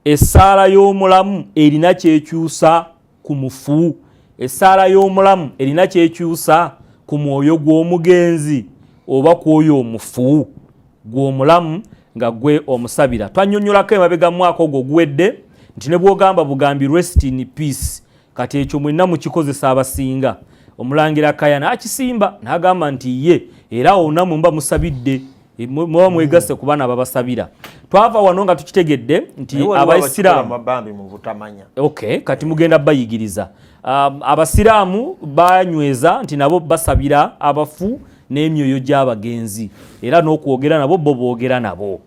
essaala y'omulamu erina kyekyusa ku mufu, essaala y'omulamu erina kyekyusa ku mwoyo gw'omugenzi oba kwoyo omufu gw'omulamu nga gwe omusabira. Twannyonnyolako emabega mu mwaka ogwo guwedde nti ne bw'ogamba bugambi rest in peace, kati ekyo mwenna mukikozesa abasinga. Omulangira Kayana akisimba n'agamba nti ye era onamu mba musabidde muba mwegasse ku baana babasabira. Twava wano nga tukitegedde nti abaisiraamu okay, kati mugenda bayigiriza abasiraamu banyweza nti nabo basabira abafu n'emyoyo gy'abagenzi era n'okwogera nabo bo boogera nabo.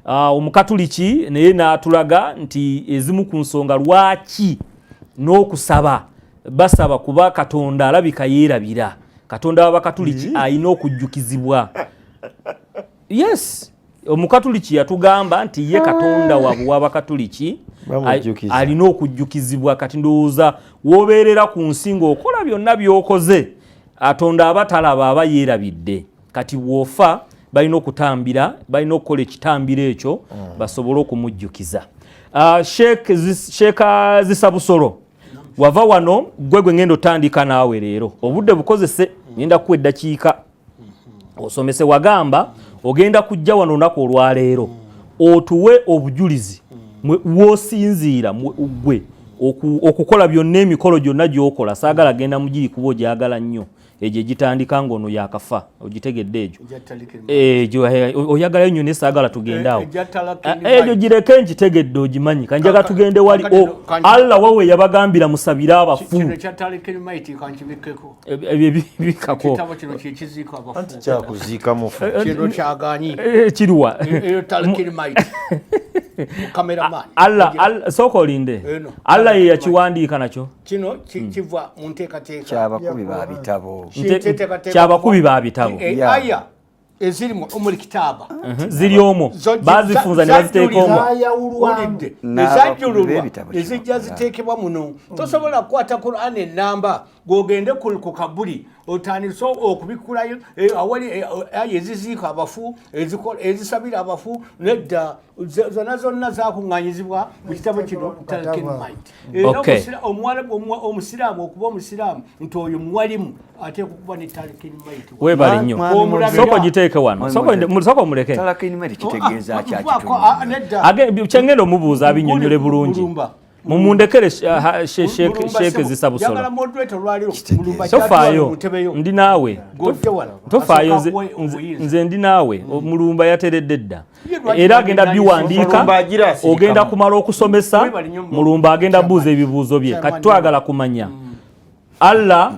Omukatuliki naye n'atulaga nti ezimu ku nsonga lwaki n'okusaba basaba kuba Katonda alabika yeerabira. Katonda w'Abakatuliki ayina okujjukizibwa. Yes, omukatuliki yatugamba nti ye Katonda w'Abakatuliki alina okujjukizibwa. Kati ndowooza w'obeerera ku nsi ng'okola byonna by'okoze Katonda aba talaba, aba yeerabidde. Kati bw'ofa balina okutambira, balina okukola ekitambiro ekyo basobole okumujjukiza. Sheikh Zisabusolo wava wano gwe ngendo tandika naawe leero obudde bukozese ngenda kuwa eddakiika osomese. Wagamba ogenda kujja wano olunaku olwaleero otuwe obujulizi w'osinziira gwe okukola byonna emikolo gyonna gy'okola. Saagala genda mugiri kuba ogyagala nnyo egyo egitandika ng'ono yakafa ogitegedde egyo oyagalayo nnyo ne saagala tugendaawo egyo gireke nkitegedde ogimanyi kanjaga tugende wali Allah wawe yabagambira musabire abafu ebikako kiriwa Allah soko olinde Allah ye yakiwandiika nakyo kino kiva mu nteekateeka kyabakubi ba bitabo kyabakubi ba bitabo aya ezirimu omuli kitaaba ziri omwo bazifunza ne baziteeka omwo ezajjululwa ezijja ziteekebwa muno. Tosobola kukwata Qur'an ennamba g'ogende ku kabuli otandise okubikulayo awali aya eziziika abafu ezisabira abafu nedda zonna zakuŋŋaanyizibwa mu kitabo kino omusiraamu okuba omusiraamu nti oyo muwalimu ateeka okuba ne Tarikin Mayit. Webali nnyo soko giteeke wano soko muleke kyengenda omubuuza abinnyonnyole bulungi mumundekere Sheikh Zisabusolo tofaayo ndi naawe tofaayo nze ndi naawe Mulumba yateredde dda era agenda biwandiika ogenda kumala okusomesa Mulumba agenda buuza ebibuuzo bye. Kati twagala kumanya Allah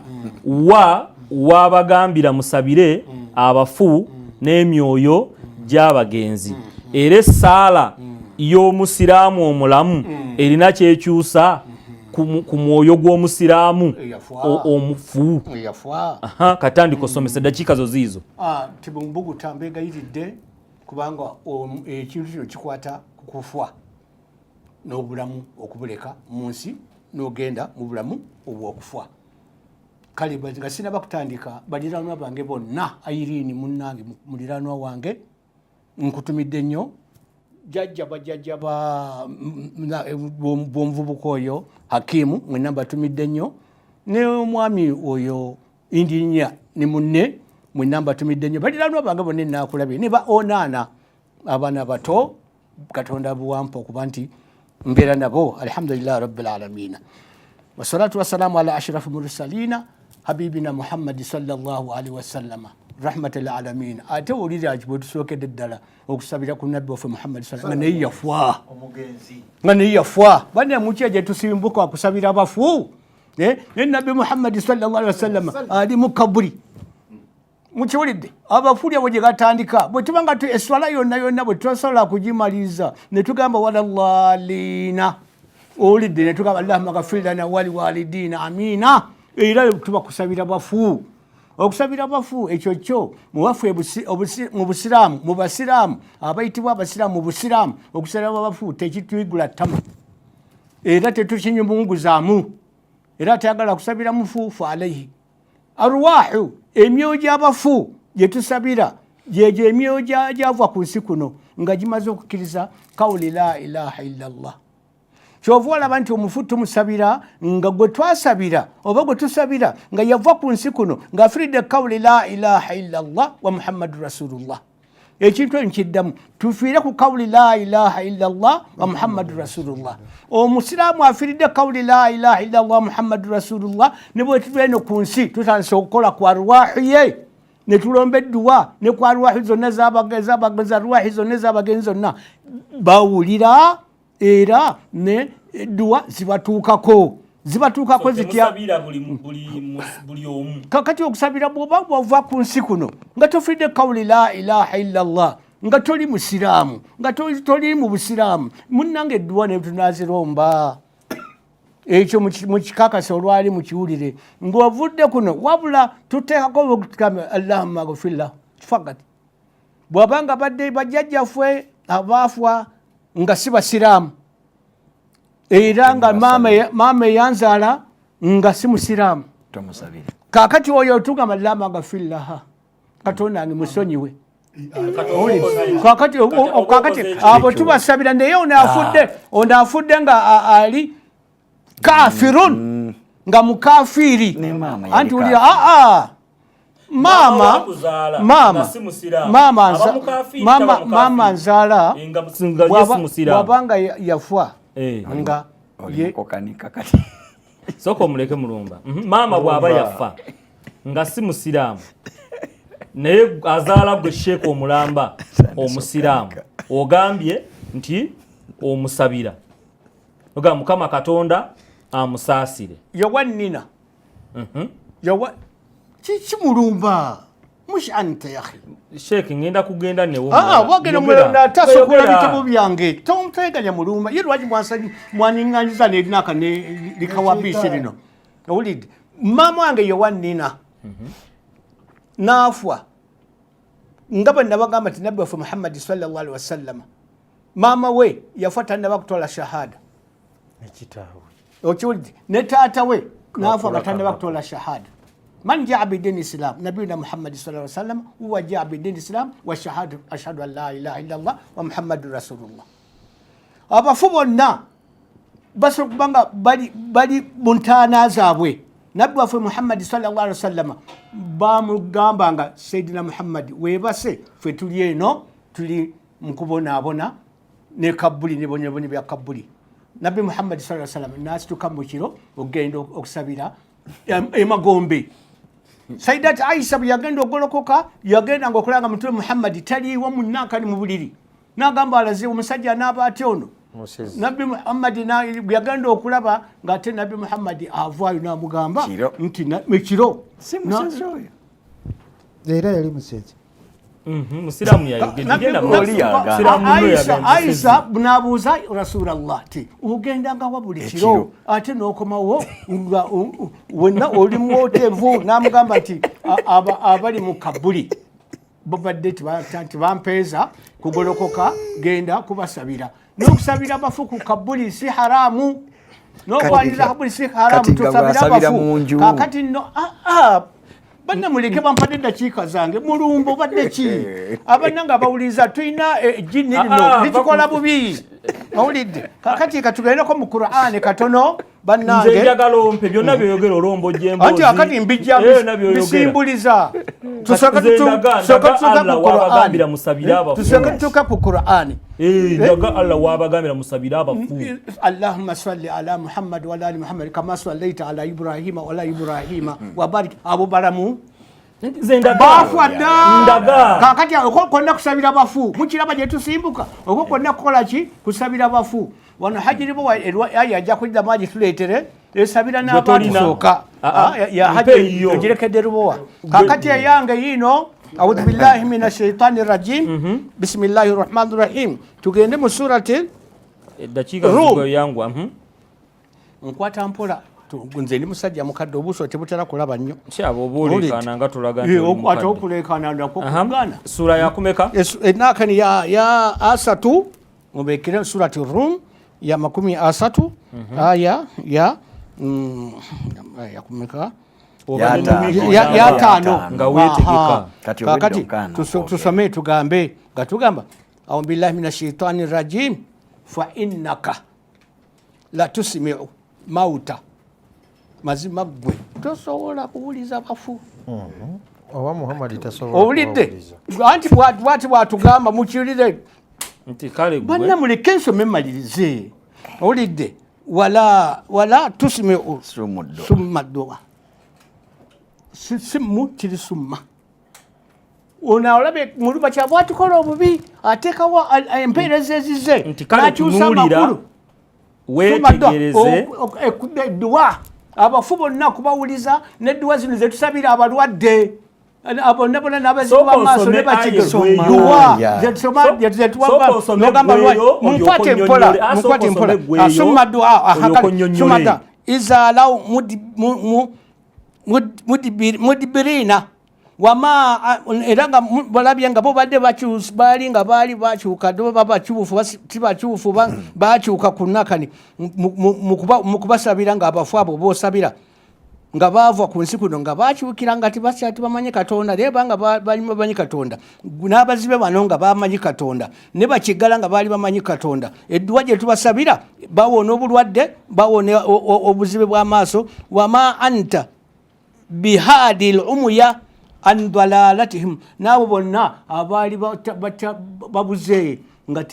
wabagambira musabire abafu n'emyoyo gy'abagenzi era essaala y'omusiraamu omulamu erina kyekyusa ku mwoyo gw'omusiraamu omufu. Katandika osomesa eddakiika zo ziizo. Tibumbugu tambegayiridde kubanga ekintu kino kikwata ku kufa n'obulamu okubuleka mu nsi n'ogenda mu bulamu obw'okufa. Kale nga sinaba kutandika baliraanwa bange bonna Irene munnange muliraanwa wange nkutumidde nnyo jajja bw'omuvubuka oyo Hakimu mwenna mbatumidde nnyo ne omwami oyo Indinya ne munne mwenna mbatumidde nnyo baliraanwa bange bonna ennakulabye ne ba onaana abaana bato Katonda buwampa okuba nti mbeera nabo alhamdulillahi rabbil aalamiina wassalatu wassalaamu ala ashrafil mursaliina habibina Muhammad sallallahu alaihi wasallama rahmatul alamin. Ate olira bwe tusookedde ddala okusabira ku nabbi waffe Muhammad sallallahu alaihi wasallam nga ne yafwa bane muki gye tusimbuka okusabira abafu ne nabbi Muhammad sallallahu alaihi wasallam ali mu kaburi mukiwulidde abafuli abo gye gatandika bwe tubanga eswala yonna bwe twasobola kugimaliza ne tugamba walallalina olidde ne tugamba Allahumma ghfir lana wali walidina amina era tuba kusabira bafu. Okusabira bafu ekyo kyo muwaffe mu busiraamu mu basiraamu abayitibwa abasiraamu mu busiraamu okusabira bafu tekitwigula ttama era tetukinyumunguzamu era tayagala kusabira mufuufu alayhi arwahu emyoyo gy'abafu gye tusabira gyegyo emyoyo gyava ku nsi kuno nga gimaze okukkiriza kawuli la ilaha illallah kyova olaba nti omufu tumusabira nga gwe twasabira oba gwe tusabira nga yava ku nsi kuno ng'afiridde kawuli la ilaha illallah wa muhammadu rasulullah. Ekintu nkiddamu tufiire ku kawuli la ilaha illallah wa muhammadu rasulullah. Omusiraamu afiiridde kawuli la ilaha illallah muhammadu rasulullah ne bwe tubeeno ku nsi tutandise okukola ku arwahu ye ne tulomba edduwa ne ku arwahu zonna z'abageza arwahi zonna ez'abagenzi zonna bawulira era ne edduwa zibatuukako zitya kakati okusabira bw'oba bw'ova ku nsi kuno nga tofiiridde kawuli la ilaha illallah nga toli musiraamu nga toli mu busiraamu munnange edduwa ne tunaziromba ekyo mukikakasa olwali mukiwulire ng'ovudde kuno wabula tuteekako allahumma gfirlah fakat bw'abanga badde bajjajjaffe abaafwa nga si basiraamu era nga maama eyanzaala nga si musiraamu kakati oyo otugamba allahumma gfirlaha katonda wange musonyiwe kakati abo tubasabira naye ono afudde nga ali kafirun nga mukafiri anti ulira maama nzaala bwabanga yafa nga soka omuleke mulumba maama bw'aba yafa nga si musiraamu naye azaala gwe sheeka omulamba omusiraamu ogambye nti omusabira ogamba mukama katonda amusaasire yowannina kikimulumba mush anta yahi sheeki ngenda kugenda newo wagenda mulonda tasokola bitabo byange tompeeganya mulumba ye lwaki mwaniŋŋanyiza nerinaka likawabisi lino owulidde maama wange yowannina naafwa nga bwe nabagamba nti nabbi waffe muhammadi sallallahu alaihi wasallama maama we yafa tannaba kutola shahada okiwulidde ne taata we naafwa nga tannaba kutola shahada. من جاء بدين الإسلام نبينا محمد صلى الله عليه وسلم هو جاء بدين الإسلام والشهادة أشهد أن لا إله إلا الله ومحمد رسول الله. أبا فبنا بس بانغا بدي منتانا زابوي نبي في محمد صلى الله عليه وسلم بام غامبانغا سيدنا محمد ويباسي فتولينو تولي مكوبونا بونا نكابولي نبوني بيا كابولي نبي محمد صلى الله عليه وسلم الناس تكمل وجيندو أكسبيرا emagombe Saidati Aisha yagenda ogolokoka yagenda ngokulanga mtume Muhammad taliwo munnaka ni mubuliri nagamba alaze omusajja naba atyono Nabi Muhammad yagenda okulaba ngate Nabi Muhammad avaayo namugamba nti mekiro si musezi oyo era yali musezi musiramu yayogenda Aisha bunabuuza Rasulullah ti ugenda nga wabuli kiro ate nokomawo wonna oli mwotevu namugamba nti abali mu Kabuli babadde ti bampeeza kugolokoka genda kubasabira n'okusabira bafu ku Kabuli si haramu n'okwanira Kabuli si haramu tusabira bafu kakati no banna muleke bampadde dakiika zange mulumbo badde ki abananga bawuliza tulina ejjini lino litukola bubi mawulidde kakati katugendeko mu Qur'ani katono bannange nze njagala ompe byonna byoyogera olombo jembo anti akati mbijja bisimbuliza wabagambira musabira abafu tusakatuka ku Qur'ani ndaga Allah wabagambira musabira abafu Allahumma salli ala Muhammad wa ala ali Muhammad kama sallaita ala Ibrahima wa ala Ibrahima wa barik abo balamu ndaga kakati okokonna kusabira bafu mukiraba je tusimbuka okokonna kukola ki kusabira bafu wano hajiribo aya ajja kujja maji tuleetere esabira n'abantu soka ya haji ogirekedde rubowa kakati yange yino a'udhu billahi minash shaitani rajim bismillahir rahmanir rahim tugende mu surati dakika zigo yangwa nkwata mpola nze ndi musajja mukadde obuso tebutera kulaba nnyo kyabo obuulekana nga tulaga nti okwata okulekana ndako kugana sura yakumeka enakani ya asatu mubekire surati rum ya 30 aya ya kumeka ya tano nga wetegeka kakati tusome tugambe gatugamba au billahi minash shaitani rajim fa innaka la tusmi'u mauta mazima gwe tosobola kuwuliza bafu oba Muhammad tasobola owulidde anti bwati bwatugamba mukiwulire nti kale gwe banna muleke nsome malirize owulidde wala tusmi'u summa ddu'a simu kiri summa ono olabe muluba kyabwatukola obubi ateekawo empeereza ezize nti kale tunuulira weetegereze edduwa abafu bonna kubawuliza n'edduwa zino zetusabira abalwadde bonna bonna n'abazibu b'amaaso ne bakigduwa munkwate empola summa ddu'a summa iza law mudibirina wama era nga balabye nga bo badde baali nga baali bakyuka tibakyufu bakyuka ku nakani mu kubasabira nga abafu abo boosabira nga baava ku nsi kuno nga bakyukira nga tibamanyi katonda naye banga bamanyi katonda n'abazibe bano nga bamanyi katonda ne bakiggala nga baali bamanyi katonda edduwa gye tubasabira bawona obulwadde bawona obuzibe bw'amaaso wama anta bihadi l'umuya an dalalatihim naabo bonna abaali babuze nga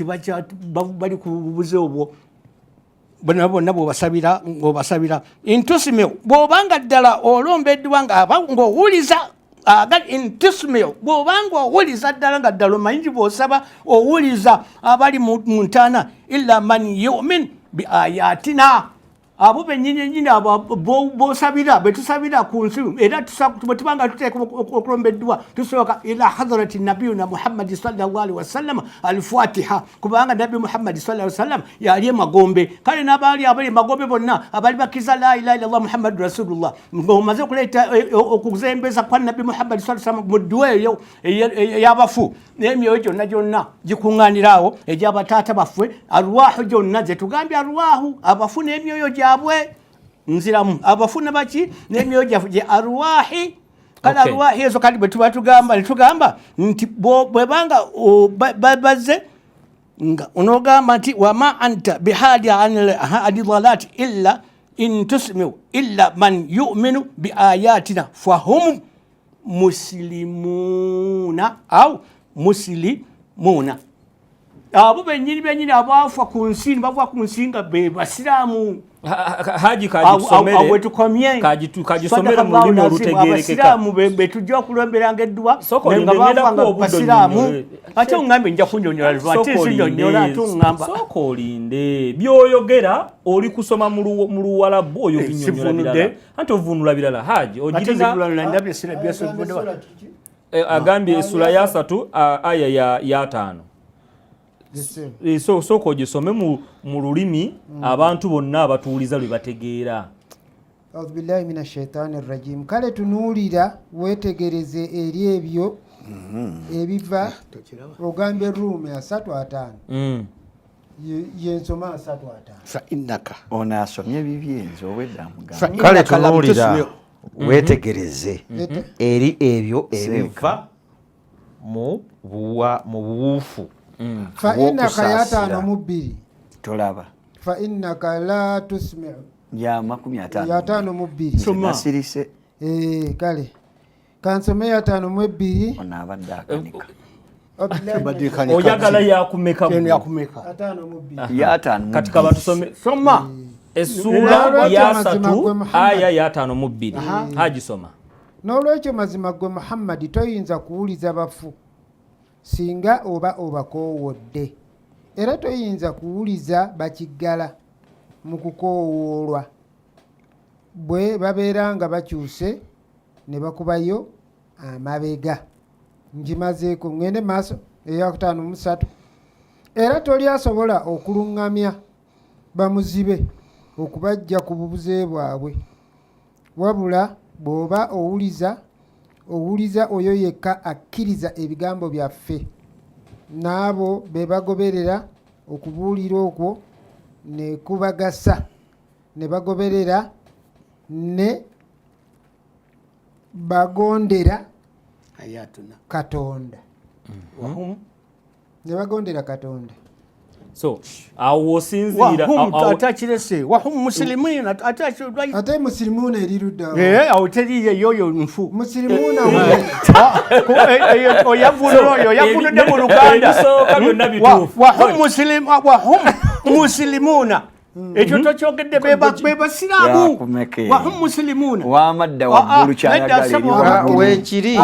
bali ku bubuze obwo bonna bwobasabira intusimiu bw'obanga ddala olombeddwa ng'owuliza intusimiu bw'obanga owuliza ddala nga ddala omanyi bw'osaba owuliza abali mu ntaana illa man yumin bi ayatina abo bennyini bosabira betusabira ku nsi era tubanga tuteeka okulombeddwa tusooka ila hadarati nabiyuna muhammadi sallallahu alaihi wasallam alfatiha kubanga nabbi muhammadi sallallahu alaihi wasallam yali emagombe kale n'abaali abali emagombe bonna abali bakiza la ilaha illallah muhammadu rasulullah ng'omaze okuleeta okuzembeza kwa nabbi muhammadi sallallahu alaihi wasallam mu dduwa eyo ey'abafu n'emyoyo gyonna gikuŋŋaaniraawo egy'abataata baffe arwahu gyonna ze tugambye arwahu abafu n'emyoyo gyabwe nziramu abafu ne baki n'emyoyo gyaffe gye arwahi kale arwahi ezo kati bwe tuba netugamba nti bwebanga bazze nga onoogamba nti wama anta bihadi ani dhalati illa in tusmiu illa man yuminu biayatina fahum muslimuna au muslimuna abo bennyini abaafa ku nsi bava ku nsi nga be basiraamu haji kagisomere mu lulimi olutegeerekeka abasiraamu betujja okulomberanga edduwa nga baavanga basiraamu ate oŋŋambe nja kunnyonnyola ate sinyonnyola ate oŋŋamba sooka olinde byoyogera oli kusoma mu luwalabu oyo binnyonnyola birala anti ovunula birala haji agambye essula ya 3 aya ya 5 sooka ogisome mu lulimi abantu bonna abatuuliza lwe bategeera. A'udhu billahi minash shaitani rrajim. Kale tunuulira weetegereze eri ebyo ebiva ogambye Ruumi 3:5 yensoma 3:5 fa innaka ono asomye bibyenzi obwedda amugamba kale tunuulira weetegereze eri ebyo ebiva mu buwuufu fa innaka ya 5:2 tolaba fa innaka la tusmi'u ya 5:5 ya 5:2 nasirise kale kansome ya 5:2 ono abadde akanika oyagala yakumeka ya 5 katika batusome soma essula ya 3 aya ya 5:2 hagisoma. N'olwekyo mazima gwe Muhammadi toyinza kuwuliza bafu singa oba obakoowodde era toyinza kuwuliza bakiggala mu kukoowoolwa bwe babeera nga bakyuse ne bakubayo amabega. Ngimazeeko ngende maaso eya 5:3 era toli asobola okuluŋŋamya bamuzibe okubajja ku bubuze bwabwe wabula bw'oba owuliza oyo yekka akkiriza ebigambo byaffe n'abo be bagoberera okubuulira okwo ne kubagasa ne bagoberera ne bagondera ayatuna Katonda ne bagondera Katonda so awo osinziira atakirese wahum muslimin ate musilimuuna eriruddawo awo teriyo yoyo nfu musilimuuna oyavuludde mu Luganda wahum muslimuuna ekyo tokyogedde bebasiraamu wahum muslimuuna wamadda waggulu weekiri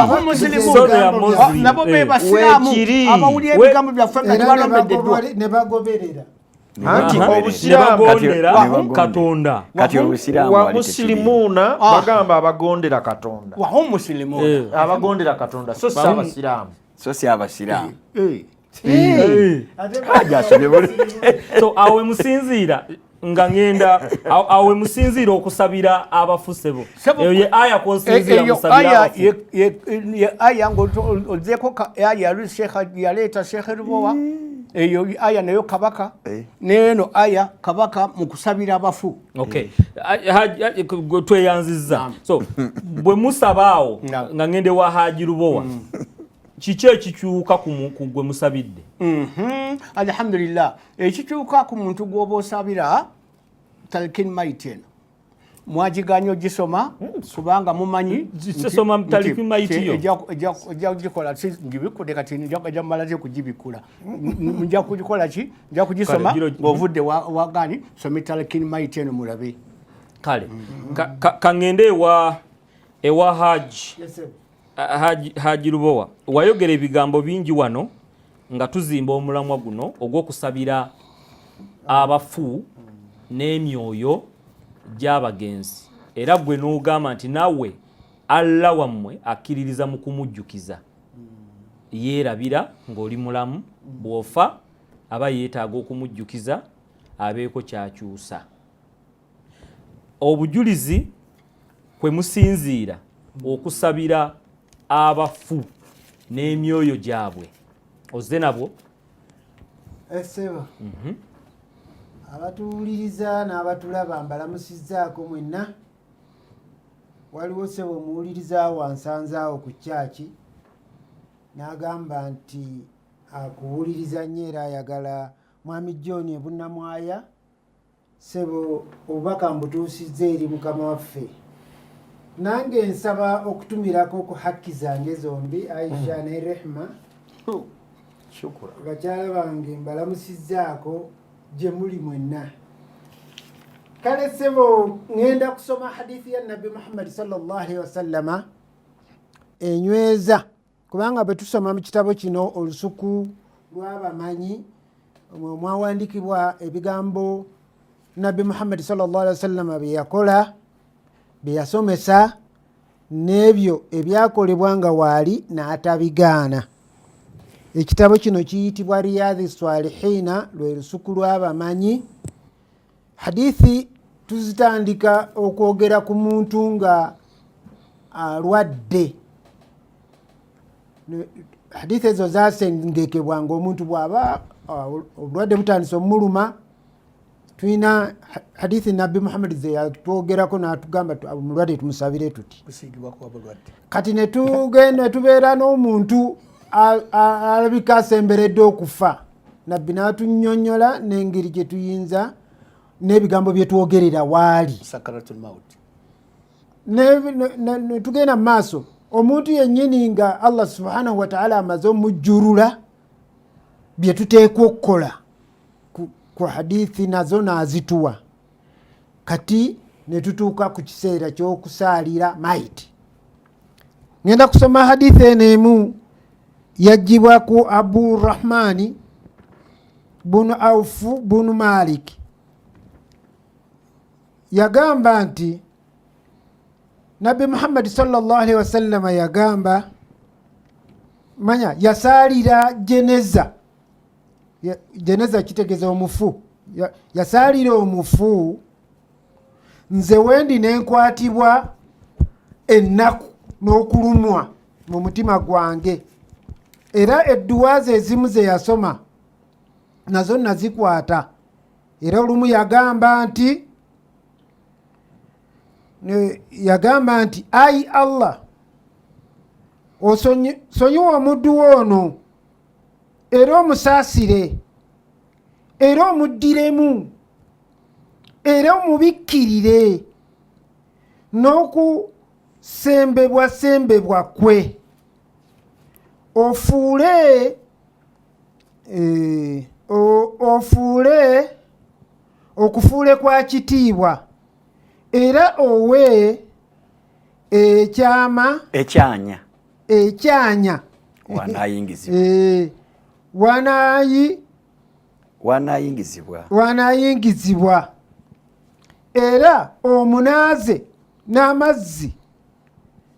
nabo bebasiraamu abawulira ebigambo byaffe nga tebalombeddeddwa ne bagoberera anti obusiraamu katonda kati obusiraamu wa musilimuuna bagamba abagondera katonda wahum muslimuuna abagondera katonda so si abasiraamu so si abasiraamu so awe musinziira nga ngenda awe musinziira okusabira abafusebo eyo ye aya konsinziira musabira ye aya ngozeko aya yali shekha yaleta shekhe rubowa eyo aya nayo kabaka neno aya kabaka mu kusabira abafu okay tweyanziza so bwe musabaawo nga ngende wa Haji Rubowa kiki ekikyuka ku gwe musabidde? Alhamdulillah ekikyuka ku muntu gwoba osabira talkin maiten mwajiganyo gisoma kubanga mumanyi soma talkin maitiyo ejja kugikola ngibikude kati njja malaze kugibikula njja kugikola ki njja kugisoma ng'ovudde wagani somi talkin maiten mulabe kale kangende ewa Haji Rubowa wayogera ebigambo bingi wano nga tuzimba omulamwa guno ogw'okusabira abafu n'emyoyo gy'abagenzi era gwe n'ogamba nti nawe Allah wammwe akkiririza mu kumujjukiza yeerabira ng'oli mulamu bw'ofa aba yeetaaga okumujjukiza abeeko kyakyusa obujulizi kwe musinziira okusabira abafu n'emyoyo gyabwe ozze nabwo eseba abatuwuliriza n'abatulaba mbalamusizzaako mwenna waliwo seba omuwuliriza wansanzaawo ku kyaki n'agamba nti akuwuliriza nnyo era ayagala mwami John ebunnamwaya sebo obubaka mbutuusizza eri mukama waffe nange nsaba okutumirako ku hakki zange zombi Aisha ne Rehma bakyala bange mbalamusizzaako gye muli mwenna kale sebo ngenda kusoma hadithi ya Nabi Muhammad sallallahu alaihi wasallama enyweza kubanga bwe tusoma mu kitabo kino olusuku lw'abamanyi mwawandikibwa ebigambo Nabi Muhammad sallallahu alaihi wasallama bye yakola bye yasomesa n'ebyo ebyakolebwa nga waali n'atabigaana. Ekitabo kino kiyitibwa Riyadhi Swalihina lwe lusuku lw'abamanyi. Hadithi tuzitandika okwogera ku muntu nga alwadde. Hadithi ezo zasengekebwa ng'omuntu bw'aba obulwadde butandise omuluma. Tuina hadithi Nabi Muhammad ze yatwogerako n'atugamba omulwadde tumusabire tuti. Kati ne tugenda tubeera n'omuntu alabika asemberedde okufa. Nabbi n'atunnyonnyola n'engeri gye tuyinza n'ebigambo bye twogerera waali. Sakaratul maut. Ne tugenda mu maaso omuntu yennyini nga Allah subhanahu wa ta'ala amaze omujjulula bye tuteekwa okukola ku hadithi nazo n'azituwa. Kati ne tutuuka ku kiseera ky'okusaalira maiti. Ngenda kusoma hadithi eno yajjibwa ku Abu Rahmani bunu Aufu bunu Malik. Yagamba nti Nabi Muhammad sallallahu alaihi wasallam yagamba manya yasaalira jeneza. Jeneza kitegeza omufu. Yasaalira omufu nze wendi nenkwatibwa ennaku n'okulumwa mu mutima gwange. Era edduwaze ezimu ze yasoma nazo nazikwata. Era olumu yagamba nti ayi Allah osonyiwa omuddu ono era omusaasire era omuddiremu era omubikkirire n'okusembebwa kwe ofuule okufuule kwa kitiibwa era owe ekyanya wanayingizibwa era omunaaze n'amazzi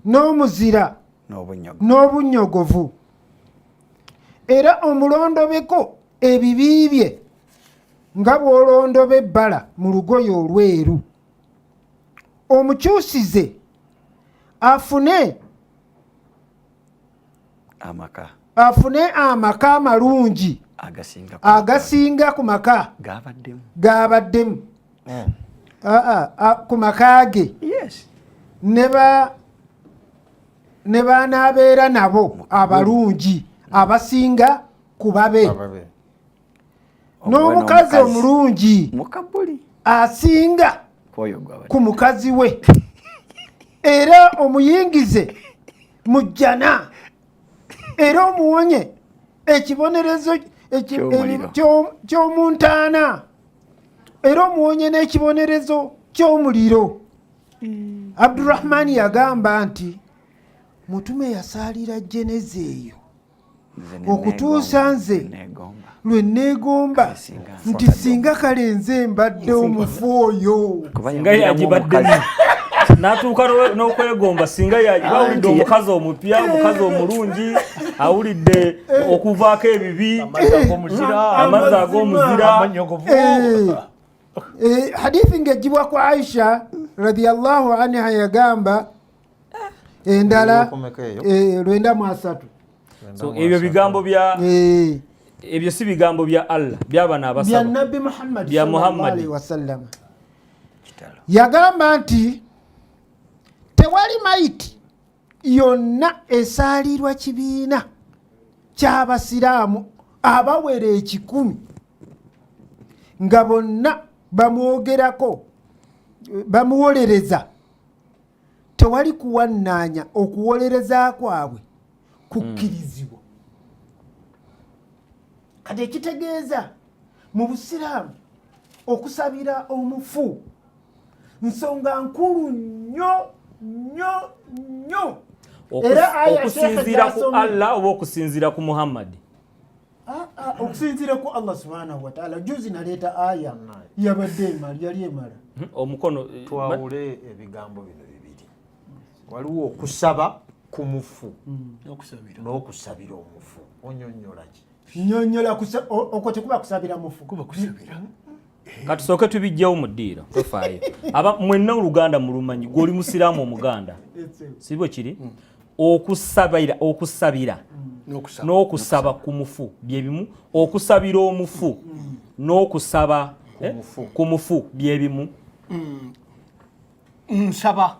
n'omuzira n'obunyogovu era omulondobeko ebibi bye nga bw'olondoba ebbala mu lugoye olweru omukyusize afune amaka amalungi agasinga ku maka gabaddemu ku maka ge ne banaabeera nabo abalungi abasinga ku babe n'omukazi omulungi asinga ku mukazi we era omuyingize mu jjana era omuwonye ekibonerezo ky'omuntaana era omuwonye n'ekibonerezo ky'omuliro. Abdurrahmani yagamba nti mutume yasaalira jeneza eyo okutuusa nze lwe neegomba nti singa kale nze mbadde omufu oyo nga yagibaddemu n'atuuka n'okwegomba singa awulidde omukazi omupya omukazi omulungi awulidde okuvaako ebibi amazzi ag'omuzira. Hadithi ng'ejjibwa ku Aisha radiyallahu anha yagamba endala 93. So ebyo bigambo ebyo si bigambo bya Allah by'abana abasaba bya Nabi Muhammad bya sallallahu alaihi wasallam. Yagamba nti tewali mayiti yonna esaalirwa kibiina ky'abasiraamu abawera 1,000 nga bonna bamwogerako bamuwolereza, tewali kuwannaanya okuwolereza kwabwe kukkirizibwa. Kati ekitegeeza mu busiraamu okusabira omufu nsonga nkulu nnyo nnyo nnyo. Okusinziira ku Allah oba okusinziira ku Muhammad? Okusinziira ku Allah subhanahu wa ta'ala. Juzi naleeta aya yabadde yali emala omukono. Twawule ebigambo bino bibiri. Waliwo okusaba ku mufu n'okusabira omufu. Onyonnyola ki? Nnyonnyola okwo tekuba kusabira mufu. Katusooke tubijjawo mu ddiiro tofaayo. Mwenna Oluganda mulumanyi gw'oli musiraamu omuganda si bwe kiri? Okusabira n'okusaba ku mufu bye bimu. Okusabira omufu n'okusaba ku mufu bye bimu. Nsaba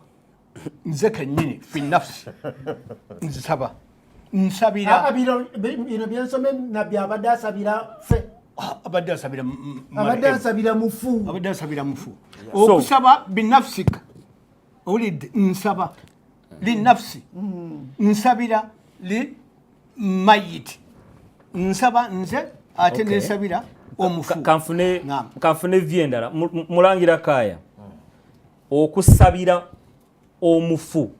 nze kennyini fi nafsi nsabira bino byensome nabbi abadde asabira ffe abadde asabira mufu. Okusaba binafsika owulidde nsaba linafsi nsabira li mayiti nsaba nze ate nesabira omufu. Kanfune vyendala mulangira Kaaya. Okusabira omufu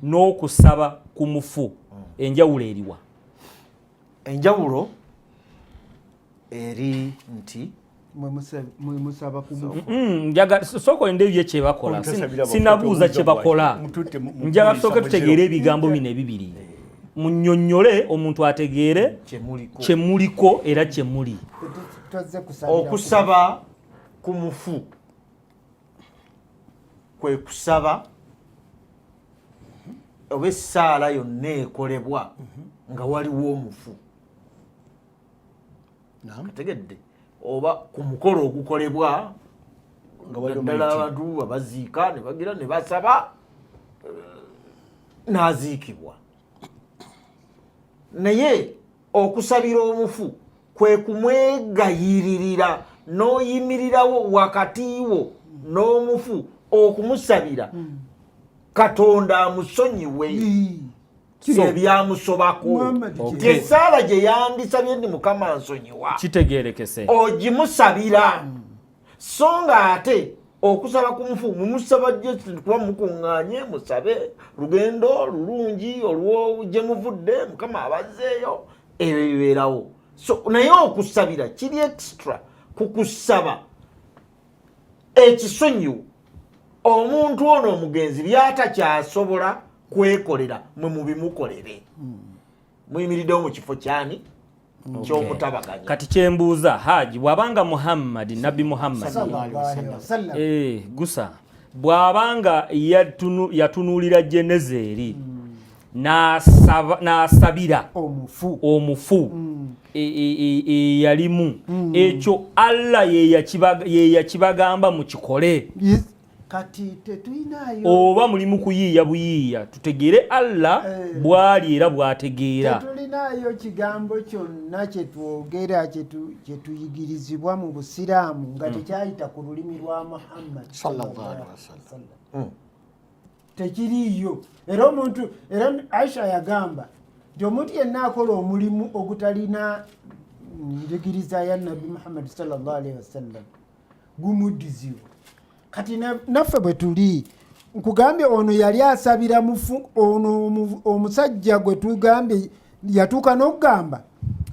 n'okusaba ku mufu enjawulo eriwa? Enjawulo eri nti mwe musaba ku mufu. Soko endebye kye bakola. Sinabuuza kye bakola. Njaga tusooke tutegeere ebigambo bino ebibiri. Munnyonnyole omuntu ategeere kye muliko era kye muli. Okusaba ku mufu kwe kusaba oba essaala yonna ekolebwa nga waliwo omufu. Kategedde oba ku mukolo ogukolebwa ddala abantu abaziika ne bagira ne basaba n'aziikibwa. Naye okusabira omufu kwe kumwegayiririra n'oyimirirawo wakati wo n'omufu okumusabira Katonda amusonyiwe ebyamusobako. Esaala gye yandisabye ndi Mukama nsonyiwa kitegeerekese ogimusabira so nga ate okusaba ku mufu mumusaba kuba mukuŋŋaanye musabe lugendo lulungi olwo gye muvudde Mukama abazzeeyo ebyo bibeerawo. So naye okusabira kiri extra kukusaba ekisonyiwo omuntu ono omugenzi byatakyasobola kwekolera mwe mubimukolere muyimiriddewo mu kifo kyani ky'omutabaganya. Kati kyembuuza Haji bw'abanga Muhammad Nabbi Muhammad gusa bw'abanga yatunuulira Jenezeri n'asabira omufu yalimu ekyo Allah ye yakibagamba mukikole kati tetulinayo oba mulimu kuyiiya buyiiya tutegeere Allah bwali era bwategeera. Tetulinayo kigambo kyonna kyetwogera kyetuyigirizibwa mu busiraamu nga tekyayita ku lulimi lwa Muhammad sallallahu alaihi wasallam. Tekiriyo. Era omuntu era Aisha yagamba nti omuntu yenna akola omulimu ogutalina njigiriza ya Nabbi Muhammad sallallahu alaihi wasallam gumuddizibwa. Kati naffe bwe tuli nkugambye ono yali asabira mufu ono omusajja gwe tugambye yatuuka n'okugamba